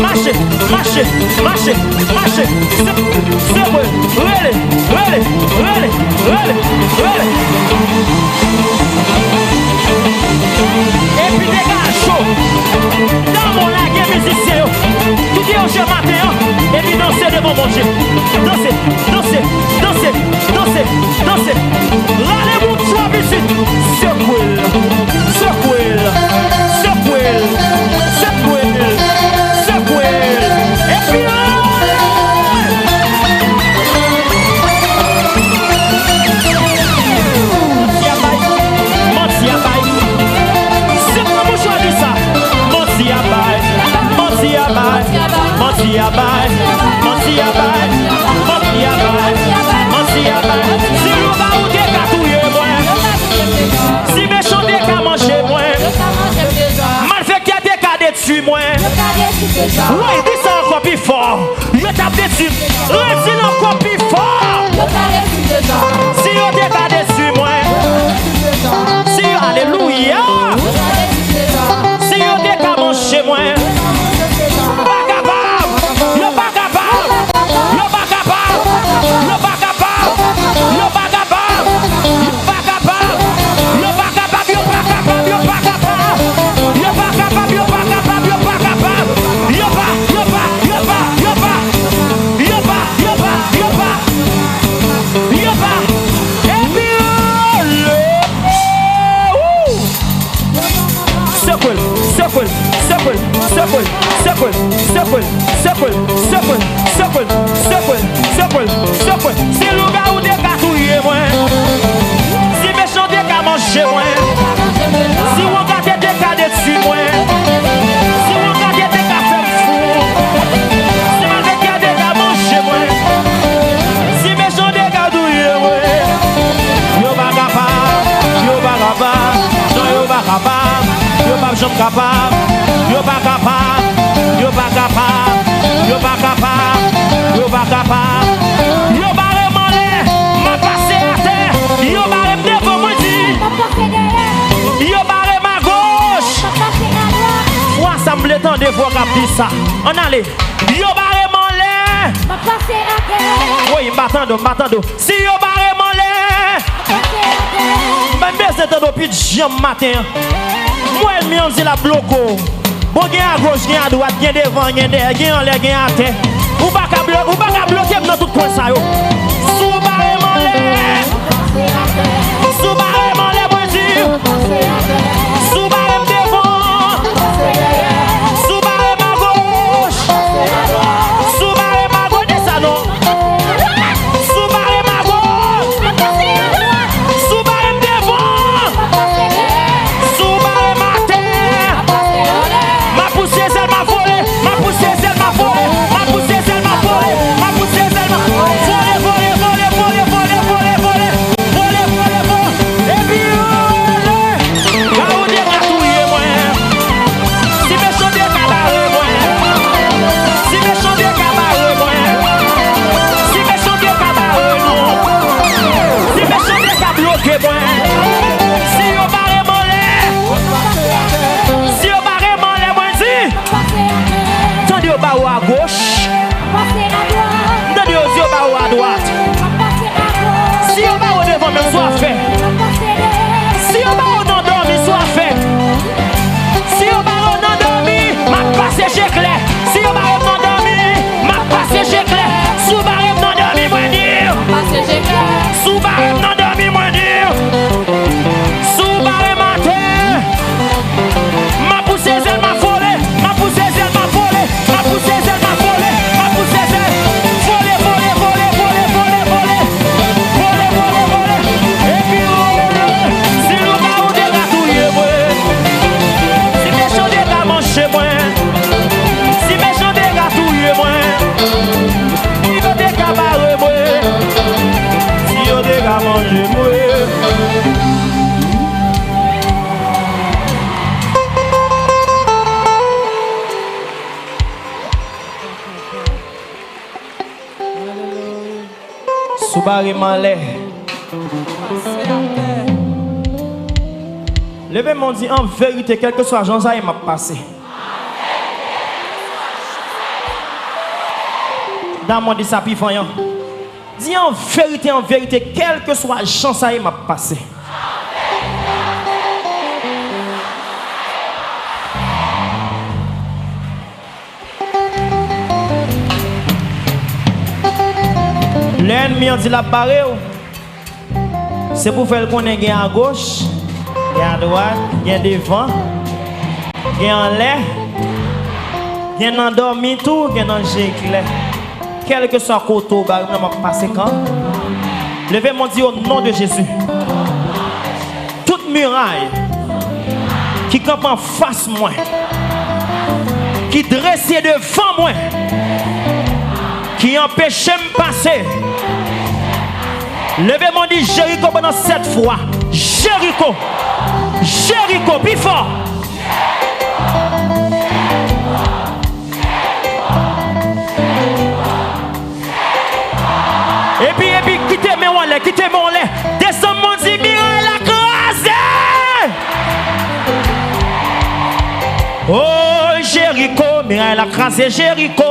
marchez, marchez, marchez, marchez. Secouez, relais, relais, relais, relais, relais. Et puis dégage chaud. Dans mon lac, musicien, qui dit au jeu matin, et puis dansez devant mon Dieu. Dansez, dansez, dansez, dansez, dansez. Râlez-vous trois musiques. Secouez, secouez, secouez, secouez, secouez. Et puis si méchant des cas manger moins, mal fait qu'il y a des cas détruits moins. Oui, dis ça encore plus fort. Je tape dessus, dis encore plus fort. Si on des cas détruits moins, si alléluia, si on des cas manger moins. C'est le gars où des cartouilles moins. Si méchant des cas manger moins. Si on garde des cas dessus moins. Si on garde des cas faire fou. Si on garde des cas manger moins. Si méchant des cartouilles moins. Yo pas capable, yo pas capable, non yo pas capable, yo pas jamais capable, yo pas capable, yo pas capable, yo pas capable, yo pas capable. Yo barre molé, m'a passé à terre. Yo barre devant moi dit. Yo barre ma gauche. Ou ensemble temps de voir cap dit ça. On allez. Yo barre molé. M'a passé à terre. Oui, m'attendons. Si yo barre molé. Même besoin de depuis jam matin. Moi mi on dit la bloco. Bon gain à gauche, gain à droite, gain devant, gain derrière, gain en l'air, gain à terre. Ou pas qu'à bloquer dans tout coin ça yo. Sous barre molé. Sous barre molé bon Dieu. Sous barre devant. Sous barre ma gauche. Sous barre ma gauche des salons. Sous barre ma gauche. Sous barre devant. Sous barre ma terre. Ma poussée elle m'a volé. Ma poussée elle m'a volé. Ma poussée elle m'a volé. Ma poussée elle m'a volé. Et puis là où des ratouilles moi. Si méchant des cabarets moi. Si méchant des cabarets moi. Si méchant des cabarets non. Si méchant des cas bloqués moi. Si on barre mollet. Si on barre mollet moi dit. Tendez au bas ou à gauche. Tendez aux yeux bas ou à droite. Si on va au devant même soit fait. Si on va au non-dormi soit fait. Si on va au non-dormi, ma passe chez clair. Si on va au non-dormi, ma passe chez clair. Sous barème non-dormi moi dire. Sous barème non-dormi moi dire. Sous barème en terre. Ma poussée elle m'a volé. Ma poussée elle m'a volé. Ma poussée elle m'a volé. Ma poussée elle volé. Et puis si le gars ou des ratouilles moi. Si méchant des gars manger moi. Si méchant des ratouilles moi. Si yo des gars barre moi. Si yo des gars manger moi. Soubari malé. Levez mon dit en vérité, quel que soit Jean ça il m'a passé. Dans mon dit ça pifant. Dis en vérité, quelle que soit la chance à m'a passé. L'ennemi a dit la barre, c'est pour faire qu'on ait à gauche, à droite, devant, en l'air, endormi tout, danger clair. Quel que soit le côté, je vais passer quand. Levez-moi dit au nom de Jésus. Toute muraille qui campe en face moi, qui dresse devant moi, qui empêche de passer. Levez-moi dit Jéricho pendant 7 fois. Jéricho, plus fort. Et puis, quittez-moi là. Descends-moi dit Mireille la crasé. Oh, Jéricho, Mireille la crasé, Jéricho.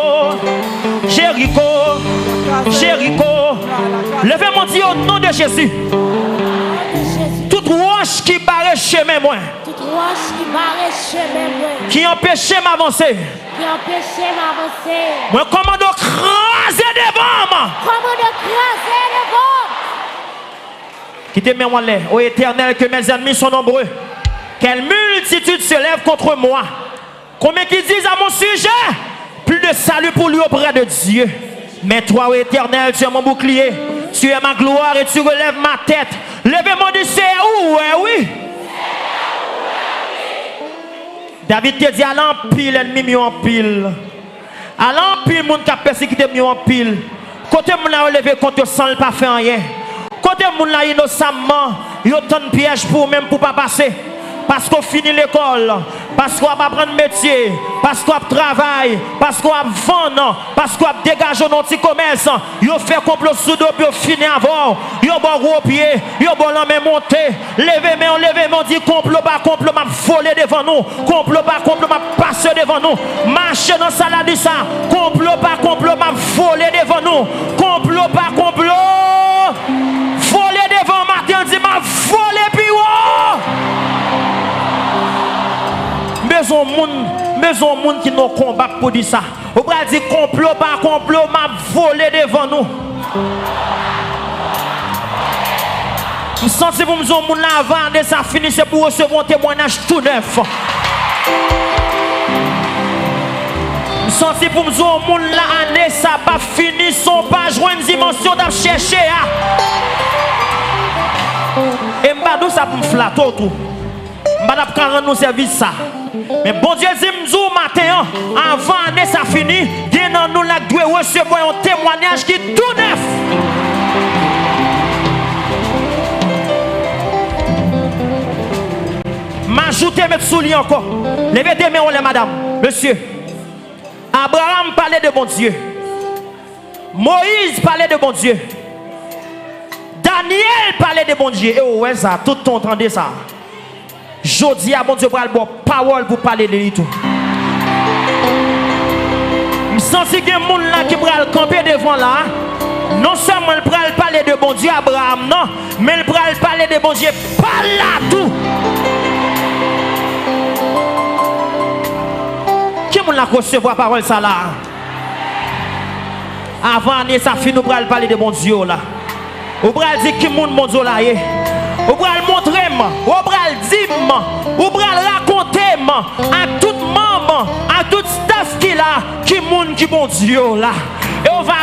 Levez-moi dit au nom de Jésus. Toute roche qui barre chemin moi. Qui empêche m'avancer. Moi commande craser devant moi. Quittez-moi là. Ô Éternel, que mes ennemis sont nombreux. Quelle multitude se lève contre moi. Combien qui disent à mon sujet. Plus de salut pour lui auprès de Dieu. Mais toi, ô Éternel, tu es mon bouclier. Tu es ma gloire et tu relèves ma tête. Levez-moi du c'est où, oui. David te dit, allez en pile, ennemi mieux en pile. Allez en pile, moun qui a persécuté mieux en pile. Côté moun a relevé contre sans le pas faire rien. Côté moun là innocemment, yo ton piège pour même pour pas passer. Parce qu'on finit l'école, parce qu'on va prendre métier, parce qu'on travaille, parce qu'on va vendre, parce qu'on va dégager nos petits commerces. Yo fait complot sous dos, yo fini avant. Yo bon gros pied, yo bon la main montée. Levez-moi, dit complot, m'a volé devant nous. Complot, m'a passé devant nous. Marchez dans ça là, dit ça. Complot, m'a volé devant nous. Complot, volé devant matin, dit m'a volé puis oh! Maison monde qui nous combat pour dire ça. On va dire complot m'a volé devant nous. Je sens que vous me dites que avant ça finit, c'est pour recevoir un témoignage tout neuf. Je sens que vous me dites que l'année ça pas fini, son pas jouer une dimension de chercher. Et je ne ça pour me flatter tout. Je ne vais pas rendre nos services ça. Mais bon Dieu dit m'zou matin avant l'année ça fini, bien nous la doit recevoir un témoignage qui est tout neuf. M'ajoutez mes souliers encore. Levez des mains, madame, monsieur. Abraham parlait de bon Dieu. Moïse parlait de bon Dieu. Daniel parlait de bon Dieu. Et ouais ça, tout le monde entendait ça. Jodi à bon Dieu pour le bon parole pour parler de lui tout. Je sens qu'il y a des gens là qui pral camper devant là. Non seulement il pral parler de bon Dieu Abraham non, mais il pral parler de bon Dieu pas là tout. Qui moun la recevoir parole ça là? Avant année ça finit nous pral parler de bon Dieu là. Ou pral dire qui moun mon Dieu là est. Ou pral montrer moi, ou pral dire moi, ou pral raconter moi à tout membre, à tout staff qui là, qui moun qui bon Dieu là. Et on va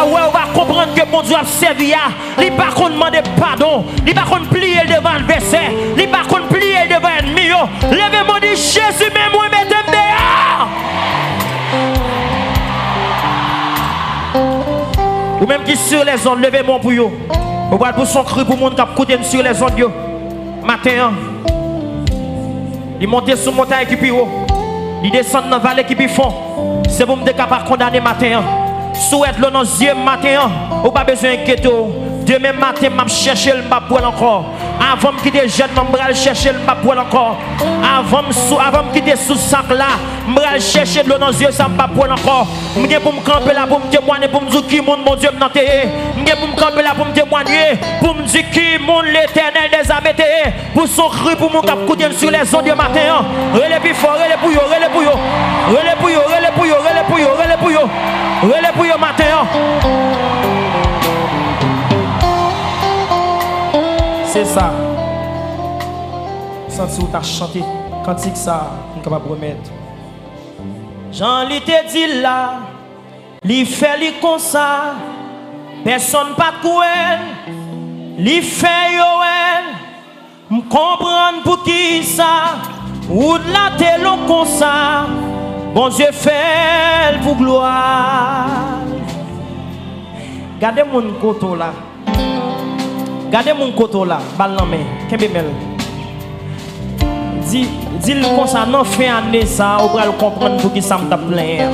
comprendre que mon Dieu a servi à. Il pas qu'on demander pardon, il pas qu'on plier devant l'adversaire, il pas qu'on plier devant l'ennemi. Levez-moi dit Jésus même moi mettez-moi dehors. Ou même qui sur les ondes, levez-moi pour vous. Ou va pour son cru pour monde qui a côté sur les ondes yo. Matin, il monte sur montagne qui puis haut, il descend dans la vallée qui puis fond. C'est pour me capable condamner matin. Souhaite le 11e matin, ou pas besoin d'inquiéter. Demain matin, je cherche le map encore. Avant de quitter jeune, je vais chercher le papoule encore. Avant de quitter sous sac là, je vais chercher de l'eau dans les yeux, ça ne papoule encore. Je vais pour me camper là, pour me témoigner, pour me dire qui mon Dieu m'a nanté. Je vais pour me camper là, pour me témoigner, pour me dire qui mon l'éternel des âmes était. Pour son cru, pour mon cap coudir sur les ondes du matin. Relais plus fort, relais pour yo, relais pour yo. Relais pour yo, relais pour yo, relais pour yo, relais pour yo. Relais pour yo matin. C'est ça. Senti où tu as chanté. Cantique ça, on est capable de remettre. Jean li te dit là, li fait li comme ça. Personne pas cruel. Li fait yoel. M'comprendre pour qui ça. Ou de la te long comme ça. Bon Dieu fait pour gloire. Gardez mon koto là. Gardez mon koto là, bal nan men, kembemel. Dis-le comme ça, non fin année ça, ou va le comprendre pour qui ça me tape plein.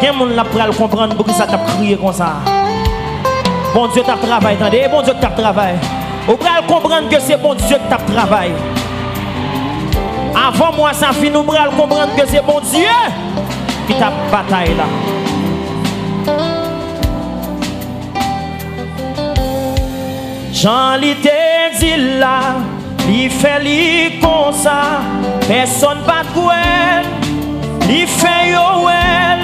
Quel monde là pour le comprendre pour qui ça t'a crié comme ça. Bon Dieu t'a travaillé, attendez, bon Dieu t'a travaillé. Ou va le comprendre que c'est bon Dieu qui t'a travaillé. Avant moi ça finit, nous va le comprendre que c'est bon Dieu qui t'a bataille là. Jean li te dit là, li fait li comme ça, personne pas cruel, li fait yoel,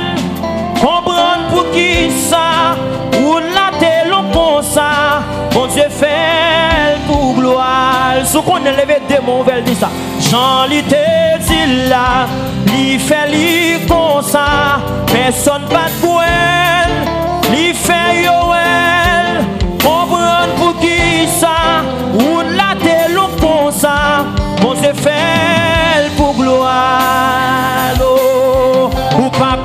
comprendre pour qui ça, ou la te long comme ça, bon Dieu fait pour gloire. Ce qu'on a levé de mon vel dit ça. Jean li te dit là, li fait li comme ça, personne pas cruel, li fait yoel. Comprendre pour qui ça, ou la te long comme ça, bon Dieu fait pour gloire. Oh, ou pas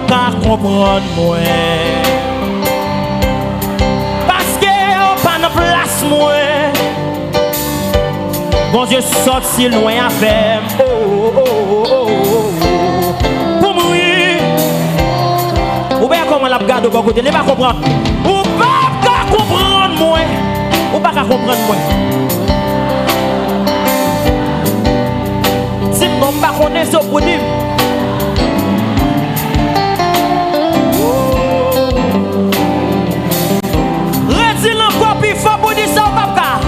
comprendre moi, parce que on pas de place moi. Bon Dieu sort si loin avec oh oh oh oh oh. Pour mourir, ou bien comment la regarde au bon côté, les pas comprendre. Ou pas comprendre moi, ou pas comprendre moi. Si on pas connaître ce pour dire. Redis encore plus fort pour dire ça ou pas.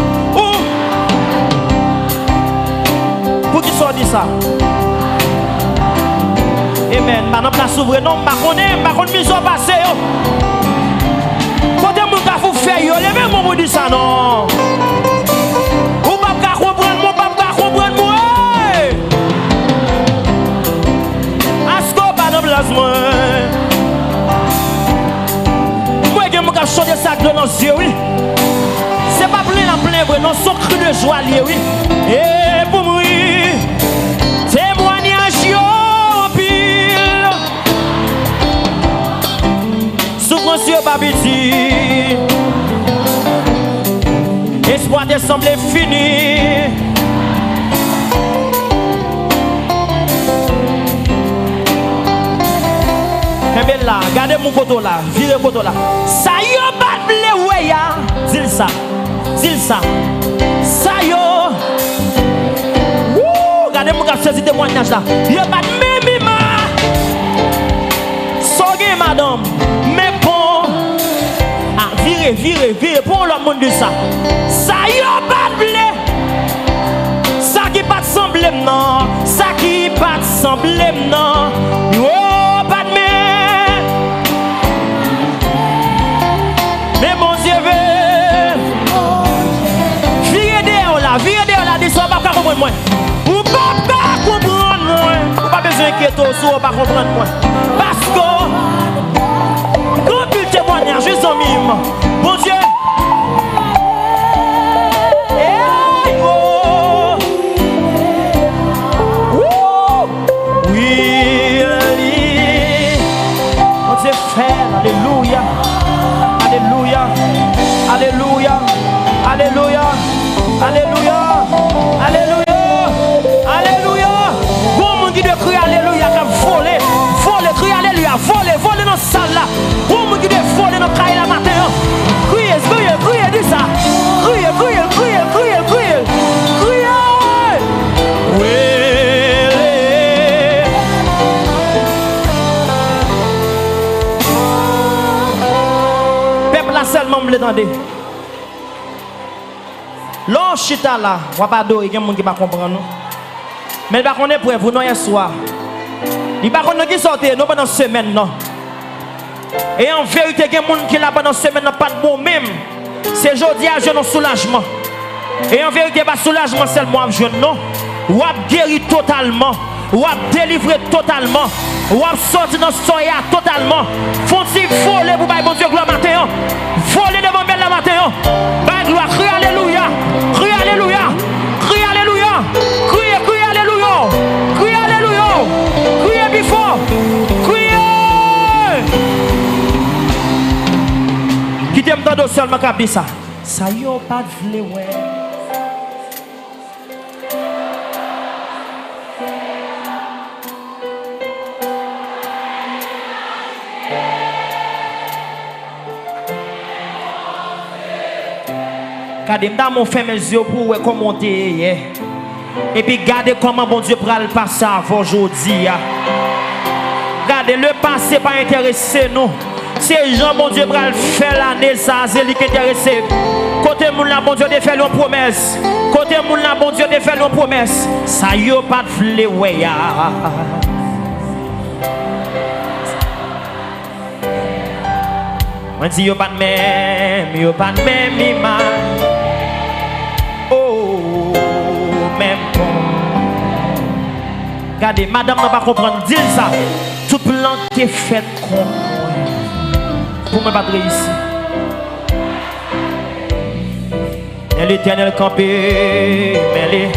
Pour qui soit dit ça. Amen. Maintenant place ouvre non, pas connaître mise au passé. Vous faites, levez mon mot dit ça non. Vous ne pouvez pas comprendre moi, pas comprendre moi. Est-ce qu'on pas de place moi? Moi je me cache chanter ça dans nos yeux oui. C'est pas plein vrai, non son cri de joie lié oui. Et pour moi, témoignage yo pile. Souffrance yo pas petit. Espoir de sembler fini. Mais là, regardez mon poteau là, virez le poteau là. Ça y est, pas de ouais ya. Dis ça, ça y est. Regardez mon gars, saisi témoignage là. Y'a pas de même ma. Sogue madame, mais bon. Ah, virez, pour le monde de ça. Ça y a pas de blé. Ça qui pas de semblé non. Ça qui pas de semblé non. Oh, pas de mais. Mais mon Dieu veut. Virez dehors là, dis ça, pas comprendre moi. Ou pas comprendre moi. Ou pas besoin d'inquiéter sur ou pas comprendre moi. Parce que, quand tu témoignes, juste en mime. Mon Dieu. Alléluia, alléluia, alléluia, alléluia, alléluia, alléluia, alléluia. Bon monde qui de crier alléluia, qui voler, crier alléluia, voler dans la salle là. Bon monde qui de voler dans le cahier la matin. Criez, me l'entendez. L'on chita là, on va pas adorer, il y a des gens qui ne comprennent pas. Mais il va connaître pour vous, non, hier soir. Il va connaître qui sortent, non, pendant semaine, non. Et en vérité, il y a des gens qui là pendant semaine, non, pas de bon même. C'est jeudi à jeune soulagement. Et en vérité, pas soulagement seulement à jeune, non. Ou à guérir totalement. Ou à délivrer totalement. Ou à sortir dans ce soya totalement. Faut-il voler pour bailler bon Dieu gloire matin? Voler devant belle la matin? Baille gloire, crie alléluia. Crie alléluia. Crie alléluia. Crie alléluia. Crie alléluia. Crie plus fort. Crie. Qui t'aime dans le seul, ma cabisa. Ça y est, pas de vle, ouais. Regardez, mon fait mes yeux pour voir comment tu es. Et puis regardez comment bon Dieu prend le passé avant aujourd'hui. Regardez, le passé pas intéressé nous. C'est Jean bon Dieu prend le faire l'année, ça c'est lui qui intéressé. Côté moun la bon Dieu de faire une promesse. Côté moun la bon Dieu de faire une promesse. Ça y est pas de vle ouais. On dit yo pas de même image. Oh, même bon. Regardez, madame n'a pas comprendre. Dis ça. Tout plan qui est fait comme pour me battre ici. Et l'Éternel campé, mais les.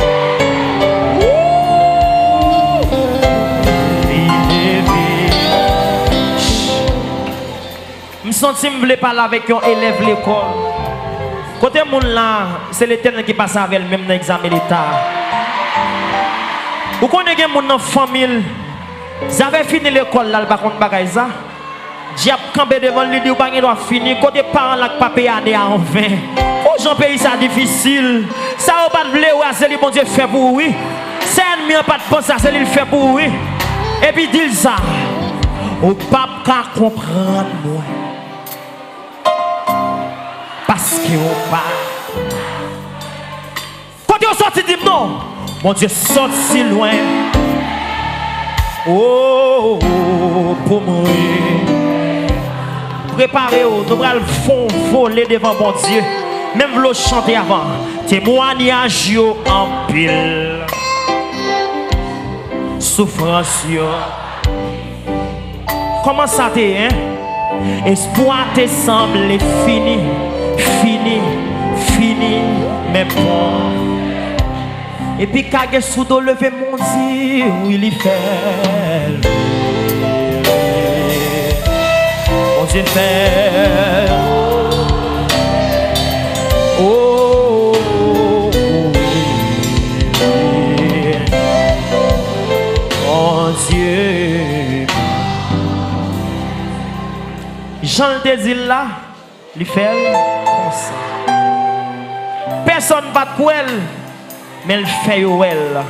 Je me sens que je voulais parler avec un élève de l'école. Côté moun là, c'est l'Éternel qui passe avec elle même dans l'examen d'État. Vous connaissez moun dans la famille, vous avez fini l'école là, par contre, bagay ça. Diable campé devant lui, dit ou pas doit finir. Côté parents là, pas payer année en 20. Oh, j'en paye ça difficile. Ça ou pas de blé, c'est lui bon Dieu fait pour oui. C'est ennemi pas de penser, c'est lui fait pour oui. Et puis dit ça, ou pas qu'à comprendre moi. Parce que on pas. Quand on sorti dit non, mon Dieu sorti si loin. Oh, pour mourir. Préparez-vous, nous allons voler devant mon Dieu. Même le chanter avant. Témoignage en pile. Souffrance. Comment ça t'est, hein? Espoir te semble fini. Fini, mais bon. Et puis, quand il sous d'eau levé mon Dieu, où il y fait. Mon Dieu fait. Oh, mon Dieu. Jean le dit là, il fait comme ça. Personne ne va de mais il fait well.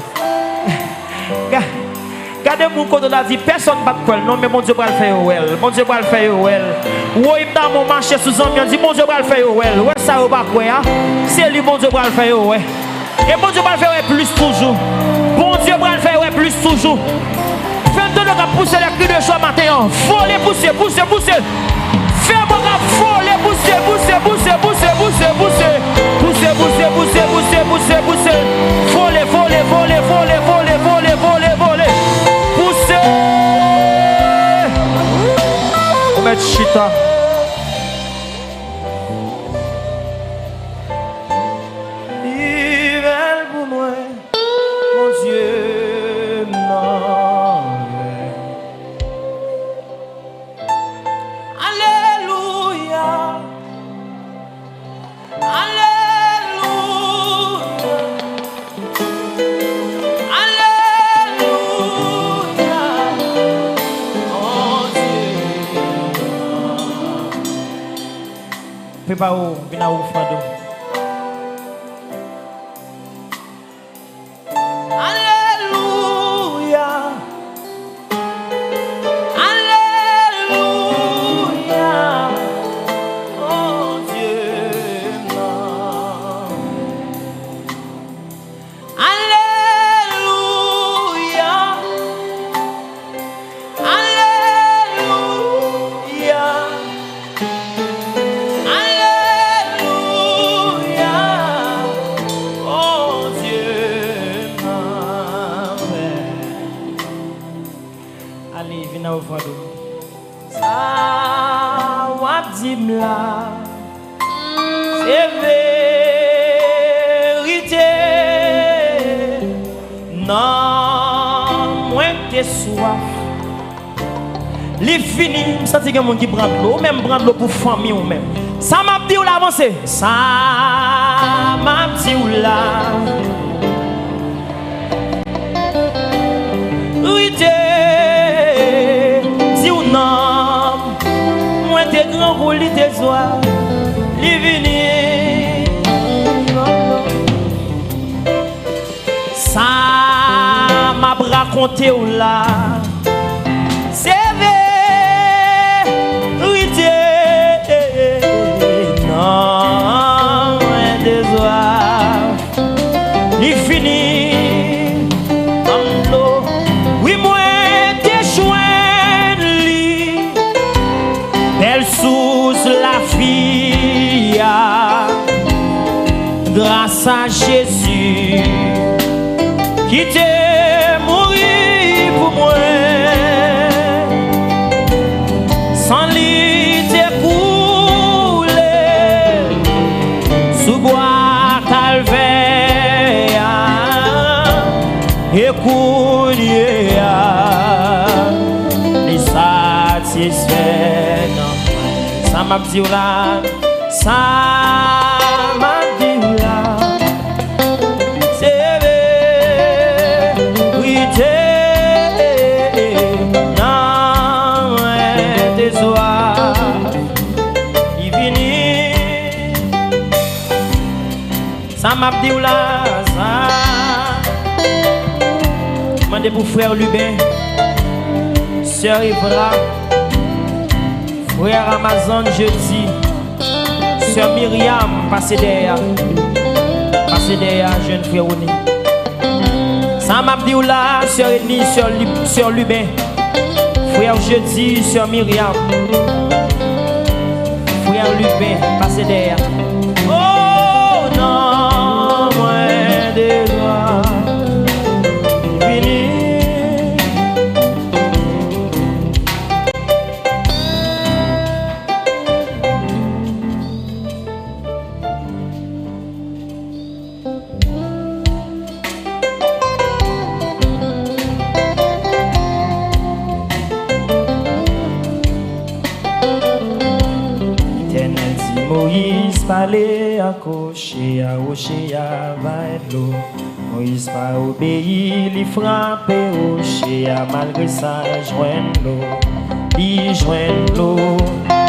Regardez mon côté là dit personne ne va de non mais mon Dieu va le faire well. Mon Dieu va le faire well. Oui, dans mon marché sous un dit mon Dieu va le faire well. Ouais ça va quoi hein? C'est lui mon Dieu va le faire ouais. Et mon Dieu va le faire plus toujours. Bon Dieu va le faire plus toujours. Fais-toi le pousser les cris de joie matin. Voler pousser. Fais-moi voler pousser. Voler. Pousser. On met chita. Il est pour moi, mon Dieu, non. Alléluia. Prépare où, viens où, Fado. Alléluia. Oh Dieu. Ça, wap di m'la, c'est vérité. Non, moi t'es soif. Les fini, ça c'est quelqu'un qui prend de l'eau, même prendre l'eau pour famille ou même. Ça m'a dit ou l'avancé. Ça m'a dit ou là. Dis ou non, moi t'es grand pour lui tes soirs, lui venir. Ça m'a raconté ou là, c'est vérité. Non, moi tes soirs, lui finit. Sous la vie, grâce à Jésus qui t'est mort pour moi, sans lui t'est coulé sous bois calvaire et coulé les satisfaits. Ça m'a dit là, ça m'a dit là, c'est vérité. Non, tes soirs, il finit. Ça m'a dit là, ça. Mandez pour frère Lubin, sœur Ivra. Frère Amazon jeudi, sœur Myriam, passez derrière, jeune frère Oni. Ça m'a dit là, sœur Eni, sœur Lubin, frère jeudi, sœur Myriam, frère Lubin, passez derrière. Oh non, moi des doigts, fini. Moïse parlait à cocher, à rocher, à l'eau. Moïse pas obéi, il frappait rocher, à malgré ça, joindre l'eau. Il joindre l'eau,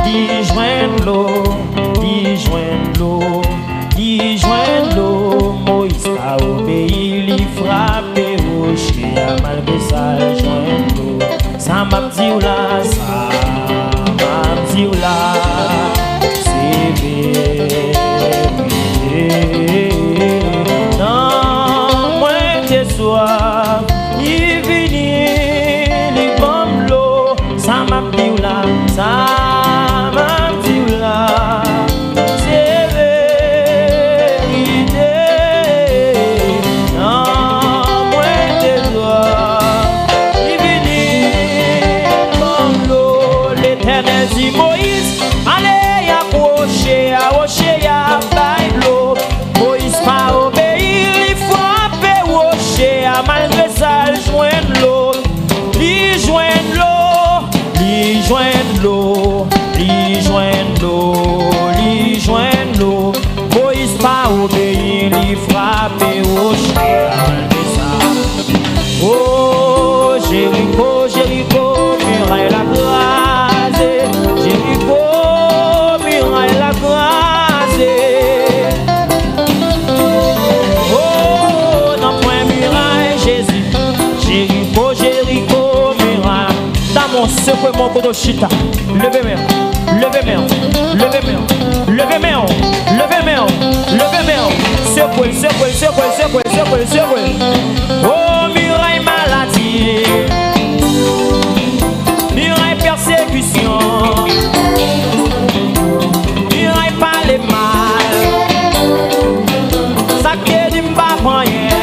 il joindre l'eau, il joindre l'eau, il joindre l'eau. Moïse pas obéi, il frappait rocher, à malgré ça, joindre l'eau. Ça m'a dit ou là, ça m'a dit ou là. Non, moi t'es soif, il finit les bombes l'eau. Ça m'a dit ou là, ça m'a dit ou là, c'est vérité. Non, moi t'es soif, il finit les bombes l'eau. L'Éternel dit Moïse, allez accrocher, accrocher, à l'eau. Moïse pas obéir, il frappe rocher, à malgré ça, il joint l'eau. Il joint l'eau, il joint l'eau, il joint l'eau, il joint l'eau. Moïse pas obéir, il frappe rocher, à malgré ça. Oh, Jéricho, Jéricho, muraille la grâce, Jéricho. La grâce. Oh, dans point muraille, Jésus. Jéricho, Jéricho, muraille. Dans mon secret, mon kodoshita. Levez-moi, levez-moi, levez-moi, levez-moi, levez-moi, levez-moi. Secouez, secouez, secouez, secouez, secouez, secouez. Oh, muraille maladie. Muraille persécution. Pas les mal, ça qui dit m'pas rien,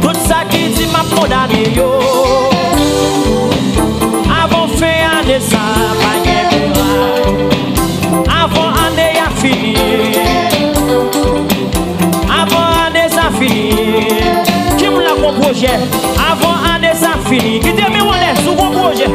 tout ça qui dit m'a condamné yo. Avant fait année ça pas miracle. Avant année a fini. Avant année ça fini. Qui me l'a bon projet? Avant année ça fini. Qui te met on est sous bon projet?